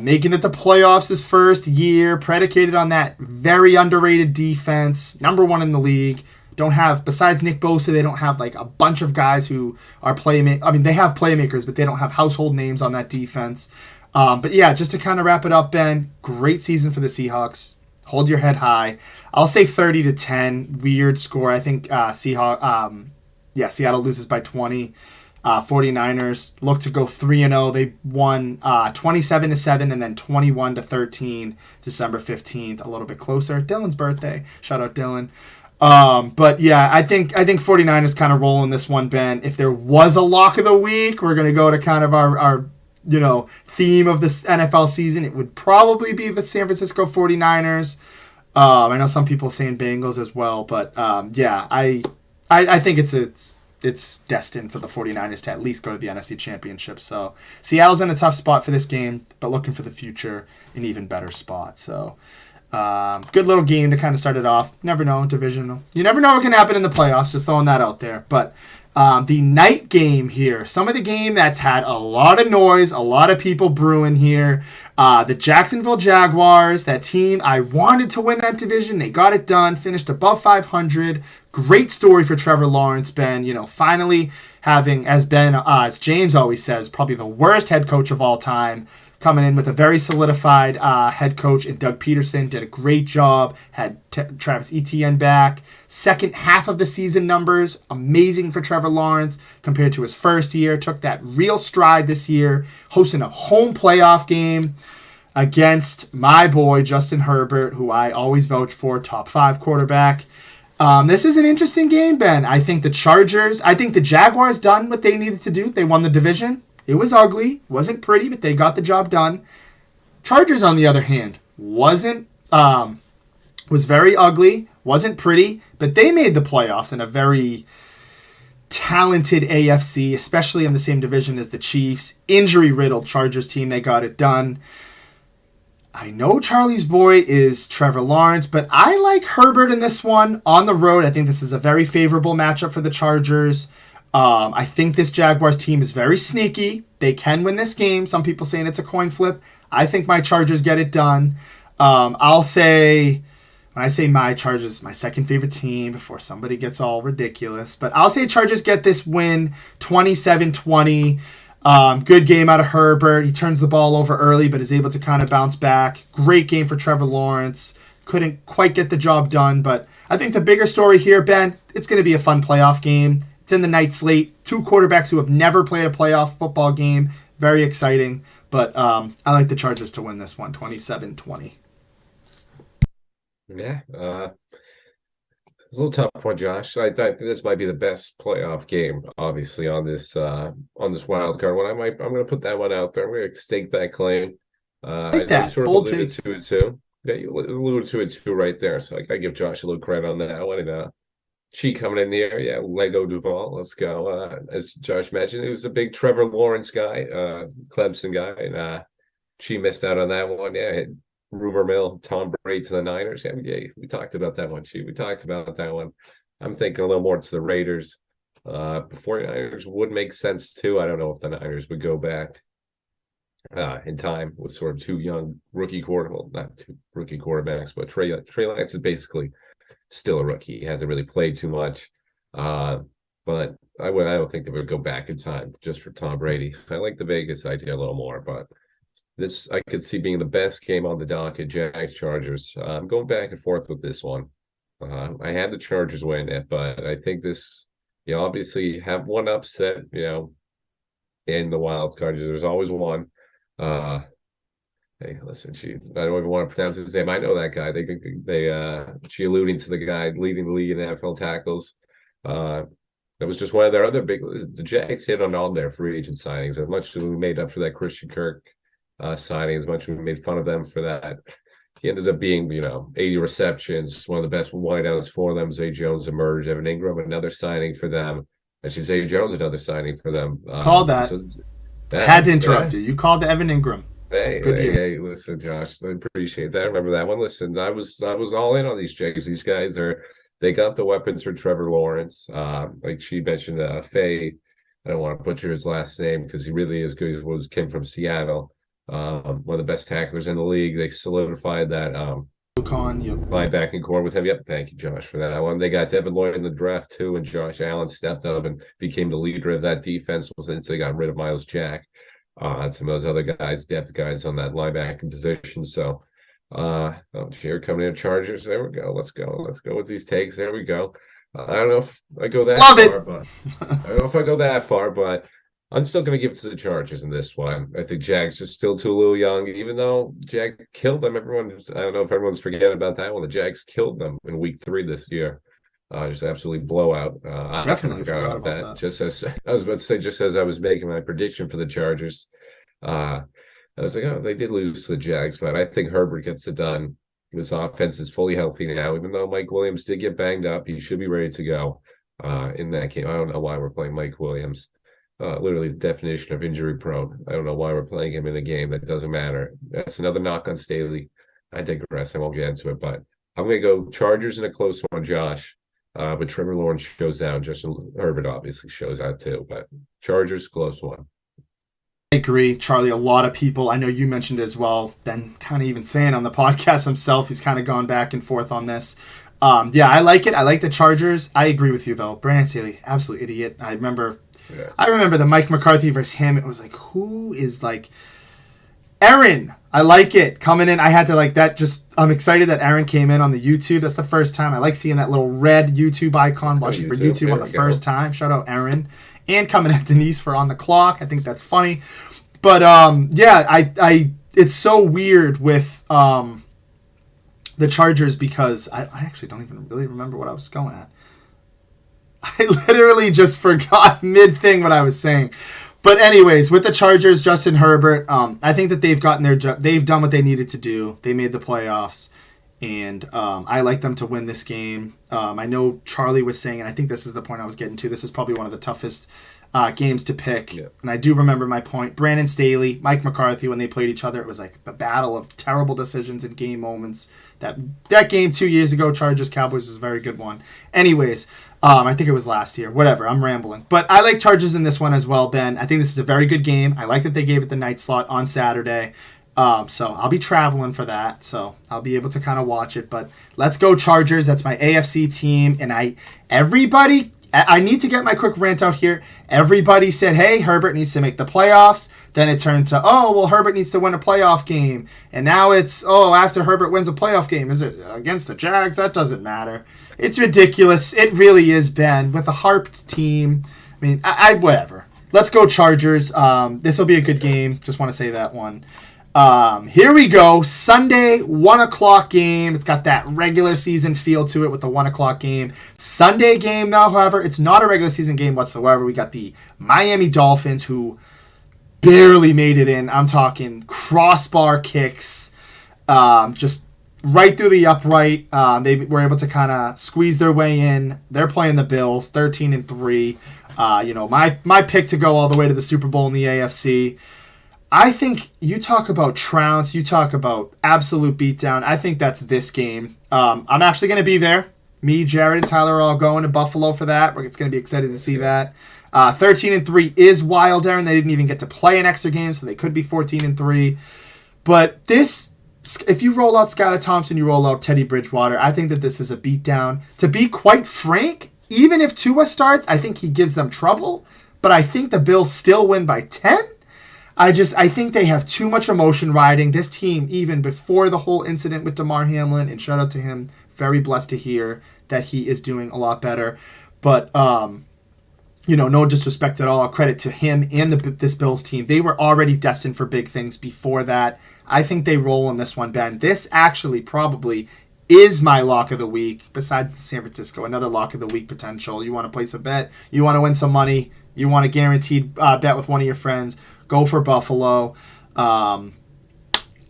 Making it the playoffs his first year, predicated on that very underrated defense, number 1 in the league. Besides Nick Bosa, they don't have a bunch of guys who are playmakers. They have playmakers, but they don't have household names on that defense. But yeah, just to kind of wrap it up, Ben, great season for the Seahawks. Hold your head high. I'll say 30-10, weird score. I think Seattle loses by 20. 49ers look to go 3-0. They won 27-7 and then 21-13 December 15th, a little bit closer. Dylan's birthday. Shout out Dylan. But yeah, I think 49ers kind of rolling this one, Ben. If there was a lock of the week, we're going to go to kind of our theme of this NFL season. It would probably be the San Francisco 49ers. I know some people saying Bengals as well, but yeah, I think it's destined for the 49ers to at least go to the NFC Championship. So Seattle's in a tough spot for this game, but looking for the future, an even better spot. So good little game to kind of start it off. Never know, divisional. You never know what can happen in the playoffs, just throwing that out there. But the night game here, some of the game that's had a lot of noise, a lot of people brewing here. The Jacksonville Jaguars, that team, I wanted to win that division. They got it done, finished above 500. Great story for Trevor Lawrence, Ben. Finally having, as James always says, probably the worst head coach of all time, coming in with a very solidified head coach in Doug Peterson. Did a great job. Had Travis Etienne back. Second half of the season numbers, amazing for Trevor Lawrence compared to his first year. Took that real stride this year, hosting a home playoff game against my boy, Justin Herbert, who I always vouch for, top 5 quarterback. This is an interesting game, Ben. I think the Jaguars done what they needed to do. They won the division. It was ugly, wasn't pretty, but they got the job done. Chargers, on the other hand, was very ugly, wasn't pretty, but they made the playoffs in a very talented AFC, especially in the same division as the Chiefs. Injury-riddled Chargers team, they got it done. I know Charlie's boy is Trevor Lawrence, but I like Herbert in this one on the road. I think this is a very favorable matchup for the Chargers. I think this Jaguars team is very sneaky. They can win this game. Some people saying it's a coin flip. I think my Chargers get it done. I'll say, when I say my Chargers, my second favorite team before somebody gets all ridiculous, but I'll say Chargers get this win 27-20. Good game out of Herbert. He turns the ball over early, but is able to kind of bounce back. Great game for Trevor Lawrence. Couldn't quite get the job done, but I think the bigger story here, Ben, it's going to be a fun playoff game. It's in the night slate. 2 quarterbacks who have never played a playoff football game. Very exciting. But I like the Chargers to win this one, 27-20. Yeah. It's a little tough one, Josh. I think this might be the best playoff game, obviously, on this wild card one. I'm going to put that one out there. I'm going to stake that claim. Take that. Sort of Bold alluded take. to it too. Yeah, you alluded to it too right there. So I got to give Josh a little credit on that one. And Chi coming in the air. Yeah, Lego Duval. Let's go. As Josh mentioned, he was a big Trevor Lawrence guy, Clemson guy. And Chi missed out on that one. Yeah, hit rumor mill, Tom Brady to the Niners. Yeah, we talked about that one, Chi. We talked about that one. I'm thinking a little more to the Raiders. Before Niners would make sense too. I don't know if the Niners would go back in time with sort of 2 young rookie well, not 2 rookie quarterbacks, but Trey Lance is basically still a rookie. He hasn't really played too much. But I don't think they would go back in time just for Tom Brady. I like the Vegas idea a little more, but this I could see being the best game on the docket, Jags Chargers. I'm going back and forth with this one. I had the Chargers win it, but I think this, you obviously have one upset, in the wild card. There's always one. Hey, listen, I don't even want to pronounce his name. I know that guy. She alluding to the guy leading the league in NFL tackles. That was just one of their other the Jags hit on all their free agent signings. As much as we made up for that Christian Kirk signing, as much as we made fun of them for that, he ended up being, 80 receptions, one of the best wideouts for them. Zay Jones emerged. Evan Ingram, another signing for them. Actually, Zay Jones, another signing for them. Called that. Had to interrupt you. You called the Evan Ingram. Hey, listen, Josh, I appreciate that. Remember that one. Listen, I was all in on these Jags. These guys they got the weapons for Trevor Lawrence. Like she mentioned, Faye, I don't want to butcher his last name because he really is good. He came from Seattle. One of the best tacklers in the league. They solidified that linebacking core with him. Yep, thank you, Josh, for that one. They got Devin Lloyd in the draft too, and Josh Allen stepped up and became the leader of that defense since they got rid of Miles Jack. And some of those other guys, depth guys on that linebacking position. So, here coming in Chargers. There we go. Let's go with these takes. There we go. I don't know if I go that far, but I don't know if I go that far, but I'm still going to give it to the Chargers in this one. I think Jags are still too a little young, even though Jag killed them. I don't know if everyone's forgetting about that one. The Jags killed them in week 3 this year. Just absolutely blowout. Definitely forgot about that. Just as I was about to say, just as I was making my prediction for the Chargers, I was like, oh, they did lose to the Jags, but I think Herbert gets it done. This offense is fully healthy now, even though Mike Williams did get banged up. He should be ready to go in that game. I don't know why we're playing Mike Williams. Literally the definition of injury prone. I don't know why we're playing him in a game that doesn't matter. That's another knock on Staley. I digress. I won't get into it, but I'm going to go Chargers in a close one, Josh. But Trevor Lawrence shows out. Justin Herbert obviously shows out too. But Chargers, close one. I agree, Charlie. A lot of people, I know you mentioned it as well, Ben kind of even saying on the podcast himself, he's kind of gone back and forth on this. Yeah, I like it. I like the Chargers. I agree with you though. Brandon Staley, absolute idiot. Yeah. I remember the Mike McCarthy versus him. It was like, who is like Aaron? I like it coming in. I had to like that. I'm excited that Aaron came in on the YouTube. That's the first time I like seeing that little red YouTube icon. Watching for YouTube There on the we go. first time. Shout out Aaron and coming at Denise for on the clock. I think that's funny. But yeah, I it's so weird with the Chargers because I actually don't even really remember what I was going at. I literally just forgot mid thing what I was saying. But anyways, with the Chargers, Justin Herbert, I think that they've done what they needed to do. They made the playoffs, and I like them to win this game. I know Charlie was saying, and I think this is the point I was getting to. This is probably one of the toughest games to pick, and I do remember my point. Brandon Staley, Mike McCarthy, when they played each other, it was like a battle of terrible decisions and game moments. That game 2 years ago, Chargers Cowboys, was a very good one. Anyways. I think it was last year. Whatever, I'm rambling. But I like Chargers in this one as well, Ben. I think this is a very good game. I like that they gave it the night slot on Saturday. So I'll be traveling for that. So I'll be able to kind of watch it. But let's go Chargers. That's my AFC team. And I need to get my quick rant out here. Everybody said, hey, Herbert needs to make the playoffs. Then it turned to, oh, well, Herbert needs to win a playoff game. And now it's, oh, after Herbert wins a playoff game, is it against the Jags? That doesn't matter. It's ridiculous. It really is, Ben. With a harped team. I mean, whatever. Let's go Chargers. This will be a good game. Just want to say that one. Here we go. Sunday, 1 o'clock game. It's got that regular season feel to it with the 1 o'clock game. Sunday game, now, however, it's not a regular season game whatsoever. We got the Miami Dolphins, who barely made it in. I'm talking crossbar kicks. Just right through the upright. They were able to kind of squeeze their way in. They're playing the Bills, 13-3. My pick to go all the way to the Super Bowl in the AFC. I think you talk about trounce, you talk about absolute beatdown. I think that's this game. I'm actually going to be there. Me, Jared, and Tyler are all going to Buffalo for that. It's going to be excited to see that. 13-3 is wild, Aaron. They didn't even get to play an extra game, so they could be 14-3. But this, if you roll out Skylar Thompson, you roll out Teddy Bridgewater, I think that this is a beatdown. To be quite frank, even if Tua starts, I think he gives them trouble. But I think the Bills still win by 10. I think they have too much emotion riding. This team, even before the whole incident with Damar Hamlin, and shout out to him, very blessed to hear that he is doing a lot better. But, no disrespect at all. Credit to him and this Bills team. They were already destined for big things before that. I think they roll in this one, Ben. This actually probably is my lock of the week, besides the San Francisco. Another lock of the week potential. You want to place a bet? You want to win some money? You want a guaranteed bet with one of your friends? Go for Buffalo. I'm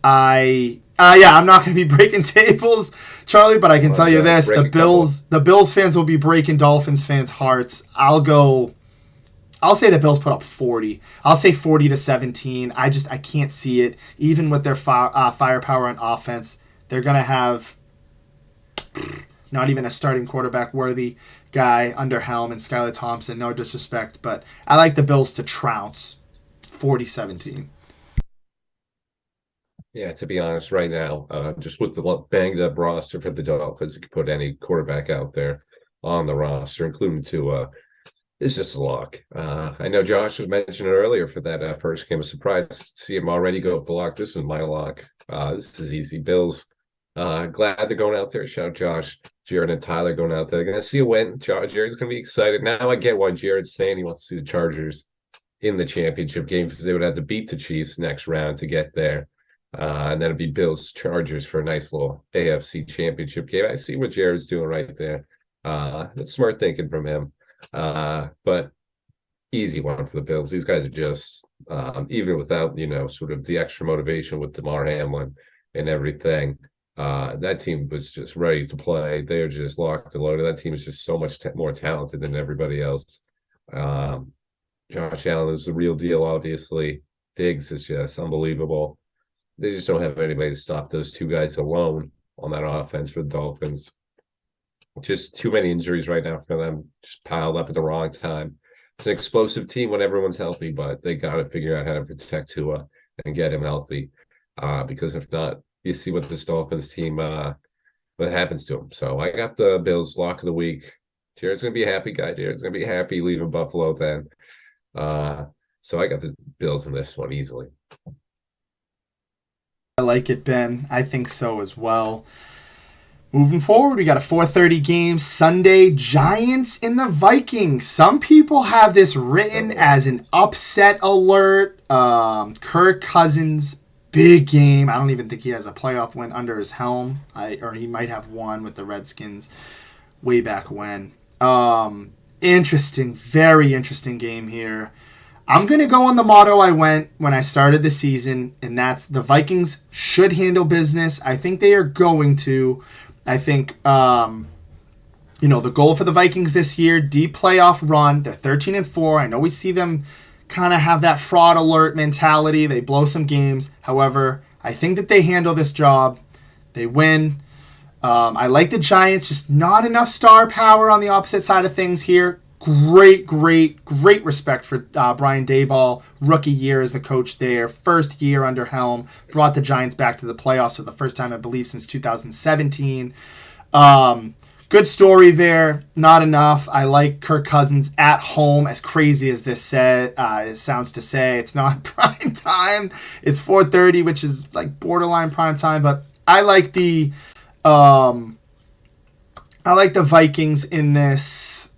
not going to be breaking tables, Charlie, but I can tell you this: the Bills fans will be breaking Dolphins fans' hearts. I'll say the Bills put up 40. I'll say 40-17. I can't see it. Even with their firepower on offense, they're going to have not even a starting quarterback worthy guy under helm and Skylar Thompson. No disrespect, but I like the Bills to trounce 40-17. Yeah, to be honest, right now, just with the banged up roster for the Dolphins, you could put any quarterback out there on the roster, including Tua. It's just a lock. I know Josh was mentioning earlier for that first game. I was surprised to see him already go up the lock. This is my lock. This is easy. Bills. Glad they're going out there. Shout out Josh, Jared, and Tyler going out there. They're going to see a win. Jared's going to be excited. Now I get why Jared's saying he wants to see the Chargers in the championship game because they would have to beat the Chiefs next round to get there. And then it'd be Bills Chargers for a nice little AFC championship game. I see what Jared's doing right there. That's smart thinking from him. But easy one for the Bills. These guys are just, even without, sort of the extra motivation with Damar Hamlin and everything, that team was just ready to play. They were just locked and loaded. That team is just so much more talented than everybody else. Josh Allen is the real deal, obviously. Diggs is just unbelievable. They just don't have anybody to stop those two guys alone on that offense for the Dolphins. Just too many injuries right now for them, just piled up at the wrong time. It's an explosive team when everyone's healthy, but they got to figure out how to protect Tua and get him healthy. Because if not, you see what this Dolphins team what happens to him. So I got the Bills lock of the week. Jared's gonna be a happy guy. Jared's gonna be happy leaving Buffalo then. So I got the Bills in this one easily. I like it, Ben. I think so as well. Moving forward, we got a 4:30 game Sunday, Giants in the Vikings. Some people have this written as an upset alert. Kirk Cousins, big game. I don't even think he has a playoff win under his helm. Or he might have one with the Redskins way back when. Interesting, very interesting game here. I'm going to go on the motto I went when I started the season, and that's the Vikings should handle business. I think they are going to. I think, the goal for the Vikings this year, deep playoff run. They're 13-4. I know we see them kind of have that fraud alert mentality. They blow some games. However, I think that they handle this job. They win. I like the Giants, just not enough star power on the opposite side of things here. Great respect for Brian Daboll. Rookie year as the coach there. First year under helm. Brought the Giants back to the playoffs for the first time, I believe, since 2017. Good story there. Not enough. I like Kirk Cousins at home, as crazy as this sounds to say. It's not prime time. It's 4:30, which is like borderline prime time. But I like the Vikings in this.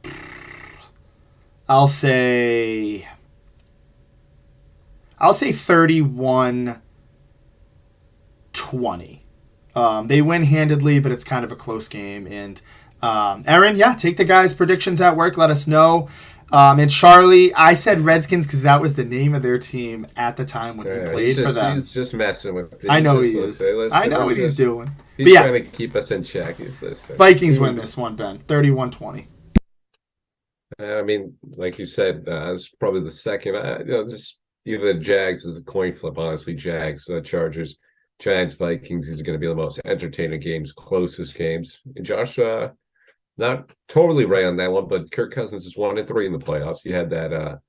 I'll say 31-20. They win handedly, but it's kind of a close game. And Aaron, take the guys' predictions at work. Let us know. And Charlie, I said Redskins because that was the name of their team at the time when he played for them. He's just messing with it. I know he is. I know what he's doing. He's trying to keep us in check. Vikings win this one, Ben. 31-20. I mean, like you said, it's probably the second. Just either the Jags is the coin flip. Honestly, Jags, Chargers, Giants, Vikings. These are going to be the most entertaining games, closest games. And Josh, not totally right on that one, but Kirk Cousins is 1-3 in the playoffs. He had that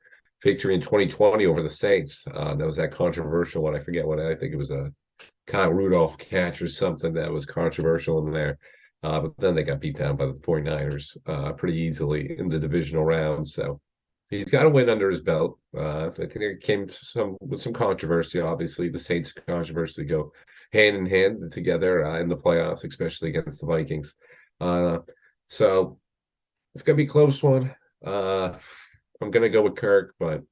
victory in 2020 over the Saints. That was that controversial one. I forget what. I think it was a Kyle Rudolph catch or something that was controversial in there. But then they got beat down by the 49ers pretty easily in the divisional round. So he's got a win under his belt. I think it came with some controversy. Obviously, the Saints' controversy go hand in hand together in the playoffs, especially against the Vikings. So it's going to be a close one. I'm going to go with Kirk, but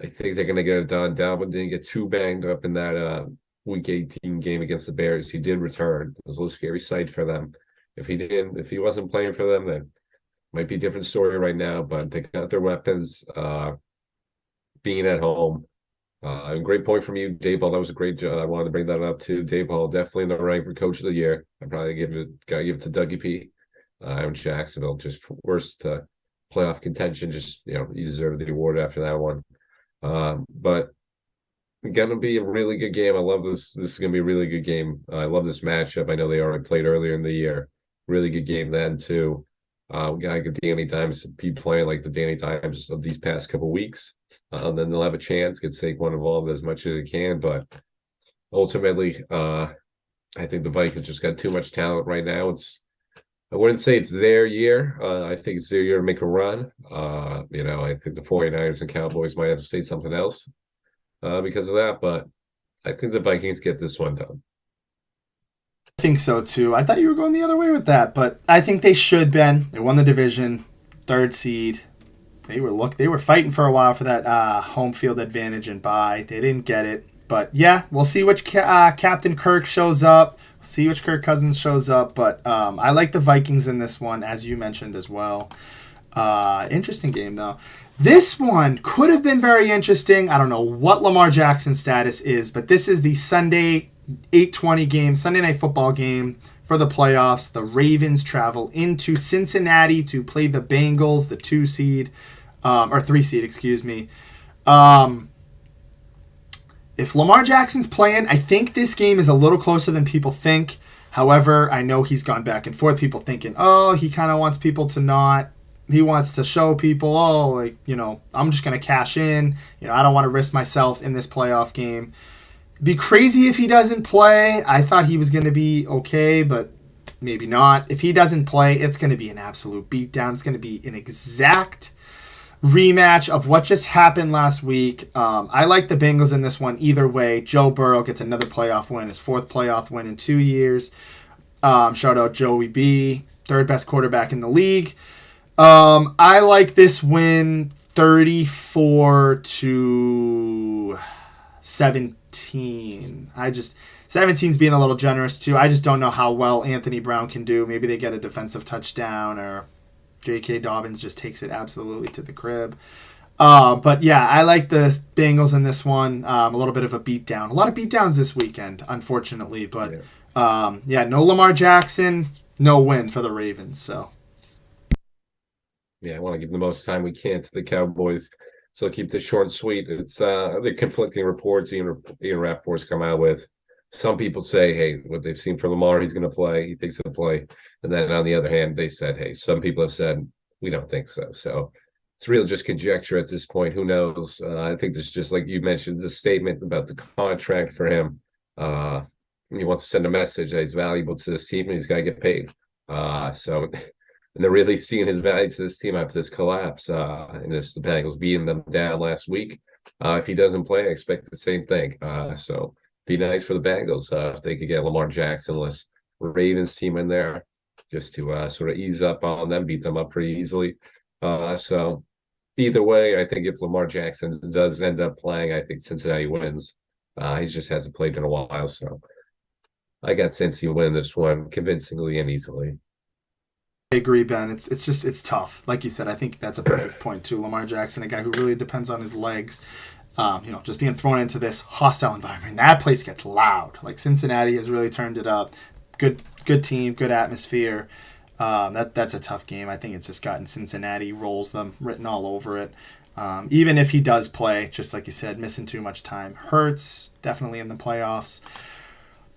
I think they're going to get it done. Dalvin didn't get too banged up in that Week 18 game against the Bears. He did return. It was a little scary sight for them. If he wasn't playing for them, then might be a different story right now. But they got their weapons. Being at home, a great point from you, Daboll. That was a great job. I wanted to bring that up too. Daboll definitely in the running for Coach of the Year. I probably gotta give it to Dougie P. In Jacksonville, just worst playoff contention. Just you deserve the award after that one. But going to be a really good game. I love this. This is going to be a really good game. I love this matchup. I know they already played earlier in the year. Really good game then, too. We got Danny Dimes be playing like the Danny Dimes of these past couple weeks. Then they'll have a chance, get Saquon involved as much as they can. But ultimately, I think the Vikings just got too much talent right now. I wouldn't say it's their year. I think it's their year to make a run. I think the 49ers and Cowboys might have to say something else. Because of that, but I think the Vikings get this one done. I think so too. I thought you were going the other way with that, but I think they should, Ben. They won the division, 3rd seed. They were fighting for a while for that home field advantage and bye. They didn't get it, but we'll see which Captain Kirk shows up. We'll see which Kirk Cousins shows up, but I like the Vikings in this one, as you mentioned as well. Interesting game though. This one could have been very interesting. I don't know what Lamar Jackson's status is, but this is the Sunday 8:20 game, Sunday Night Football game for the playoffs. The Ravens travel into Cincinnati to play the Bengals, the 2 seed, or 3 seed, excuse me. If Lamar Jackson's playing, I think this game is a little closer than people think. However, I know he's gone back and forth. People thinking, he kind of wants people to not. He wants to show people, I'm just going to cash in. I don't want to risk myself in this playoff game. Be crazy if he doesn't play. I thought he was going to be okay, but maybe not. If he doesn't play, it's going to be an absolute beatdown. It's going to be an exact rematch of what just happened last week. I like the Bengals in this one either way. Joe Burrow gets another playoff win, his 4th playoff win in 2 years. Shout out Joey B, 3rd best quarterback in the league. I like this win 34-17. 17's being a little generous too. I just don't know how well Anthony Brown can do. Maybe they get a defensive touchdown, or J.K. Dobbins just takes it absolutely to the crib. But yeah, I like the Bengals in this one. A little bit of a beatdown. A lot of beatdowns this weekend, unfortunately. But no Lamar Jackson, no win for the Ravens. So yeah, I want to give the most time we can to the Cowboys. So I'll keep this short and sweet. It's the conflicting reports Ian Rappaport's come out with. Some people say, hey, what they've seen from Lamar, he's going to play. He thinks he'll play. And then on the other hand, they said, hey, some people have said, we don't think so. So it's really just conjecture at this point. Who knows? I think this is just like you mentioned, a statement about the contract for him. He wants to send a message that he's valuable to this team and he's got to get paid. And they're really seeing his value to this team after this collapse. And the Bengals beating them down last week. If he doesn't play, I expect the same thing. So be nice for the Bengals if they could get Lamar Jackson-less Ravens team in there just to sort of ease up on them, beat them up pretty easily. So either way, I think if Lamar Jackson does end up playing, I think Cincinnati wins. He just hasn't played in a while, so I got Cincy win this one convincingly and easily. I agree, Ben. It's tough. Like you said, I think that's a perfect point too. Lamar Jackson, a guy who really depends on his legs. Just being thrown into this hostile environment. That place gets loud. Like Cincinnati has really turned it up. Good team, good atmosphere. That's a tough game. I think it's just gotten Cincinnati rolls them written all over it. Even if he does play, just like you said, missing too much time hurts. Definitely in the playoffs.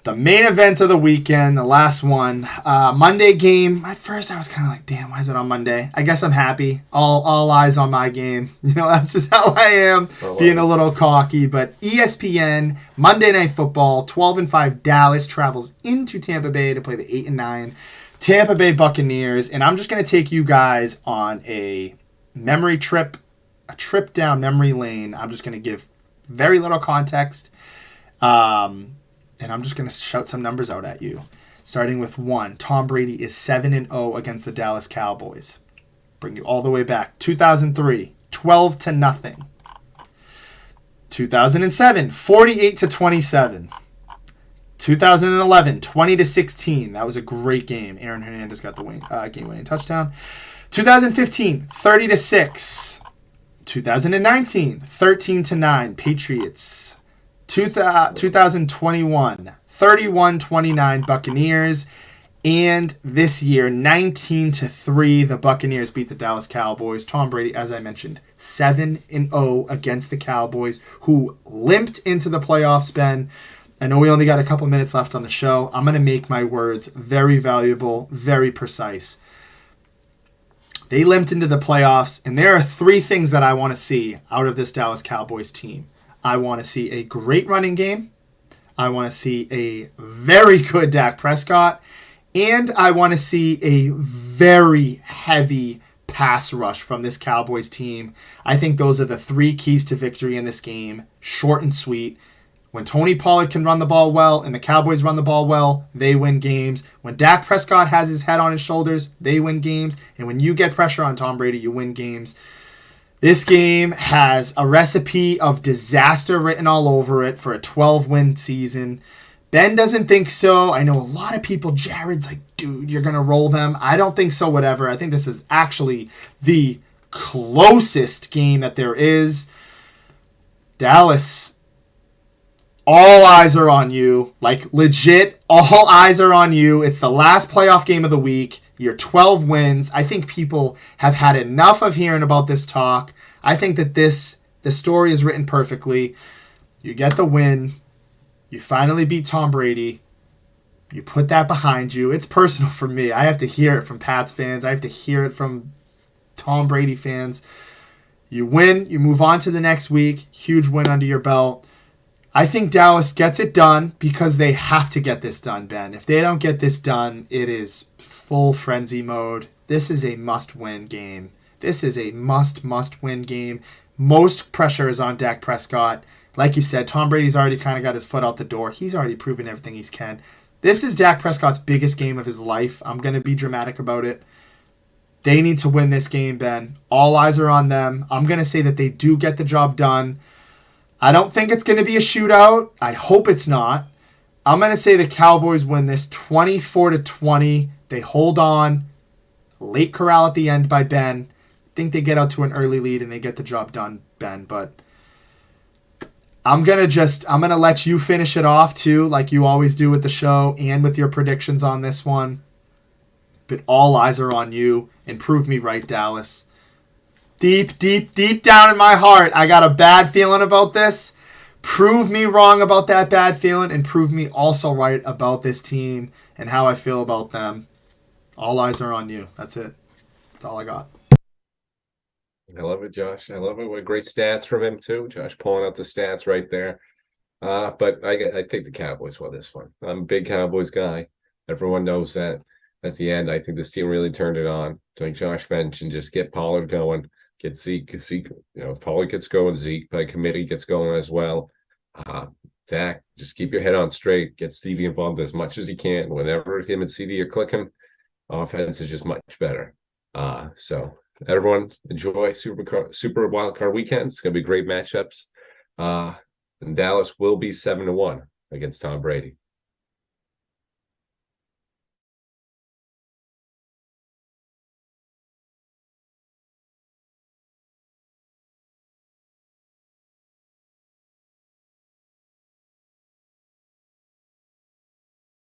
The main event of the weekend, the last one, Monday game. At first, I was kind of like, damn, why is it on Monday? I guess I'm happy. All eyes on my game. That's just how I am, being a little cocky. But ESPN, Monday Night Football, 12-5 Dallas travels into Tampa Bay to play the 8-9 Tampa Bay Buccaneers. And I'm just going to take you guys on a memory trip, a trip down memory lane. I'm just going to give very little context. And I'm just going to shout some numbers out at you. Starting with 1, Tom Brady is 7-0 against the Dallas Cowboys. Bring you all the way back. 2003, 12-0. 2007, 48-27. 2011, 20-16. That was a great game. Aaron Hernandez got the game-winning touchdown. 2015, 30-6. 2019, 13-9. Patriots. 2021, 31-29 Buccaneers. And this year, 19-3, the Buccaneers beat the Dallas Cowboys. Tom Brady, as I mentioned, 7-0 against the Cowboys, who limped into the playoffs, Ben. I know we only got a couple minutes left on the show. I'm going to make my words very valuable, very precise. They limped into the playoffs, and there are 3 things that I want to see out of this Dallas Cowboys team. I want to see a great running game. I want to see a very good Dak Prescott. And I want to see a very heavy pass rush from this Cowboys team. I think those are the 3 keys to victory in this game. Short and sweet. When Tony Pollard can run the ball well and the Cowboys run the ball well, they win games. When Dak Prescott has his head on his shoulders, they win games. And when you get pressure on Tom Brady, you win games. This game has a recipe of disaster written all over it for a 12-win season. Ben doesn't think so. I know a lot of people. Jared's like, dude, you're going to roll them. I don't think so, whatever. I think this is actually the closest game that there is. Dallas, all eyes are on you. Like, legit, all eyes are on you. It's the last playoff game of the week. Your 12 wins. I think people have had enough of hearing about this talk. I think that the story is written perfectly. You get the win. You finally beat Tom Brady. You put that behind you. It's personal for me. I have to hear it from Pats fans. I have to hear it from Tom Brady fans. You win. You move on to the next week. Huge win under your belt. I think Dallas gets it done because they have to get this done, Ben. If they don't get this done, it is full frenzy mode. This is a must-win game. This is a must-win game. Most pressure is on Dak Prescott. Like you said, Tom Brady's already kind of got his foot out the door. He's already proven everything he can. This is Dak Prescott's biggest game of his life. I'm going to be dramatic about it. They need to win this game, Ben. All eyes are on them. I'm going to say that they do get the job done. I don't think it's going to be a shootout. I hope it's not. I'm going to say the Cowboys win this 24-20. They hold on. Late corral at the end by Ben. I think they get out to an early lead and they get the job done, Ben. But I'm going to let you finish it off too, like you always do with the show and with your predictions on this one. But all eyes are on you, and prove me right, Dallas. Deep down in my heart, I got a bad feeling about this. Prove me wrong about that bad feeling, and prove me also right about this team and how I feel about them. All eyes are on you. That's it. That's all I got. I love it, Josh. I love it. What great stats from him too. Josh pulling out the stats right there. But I think the Cowboys won this one. I'm a big Cowboys guy. Everyone knows that. At the end, I think this team really turned it on. Like Josh mentioned, just get Pollard going, get Zeke. If Pollard gets going, Zeke by committee gets going as well. Dak, just keep your head on straight. Get Stevie involved as much as he can. Whenever him and CD are clicking, offense is just much better. So everyone enjoy Super Wild Card Weekend. It's gonna be great matchups. And Dallas will be 7-1 against Tom Brady.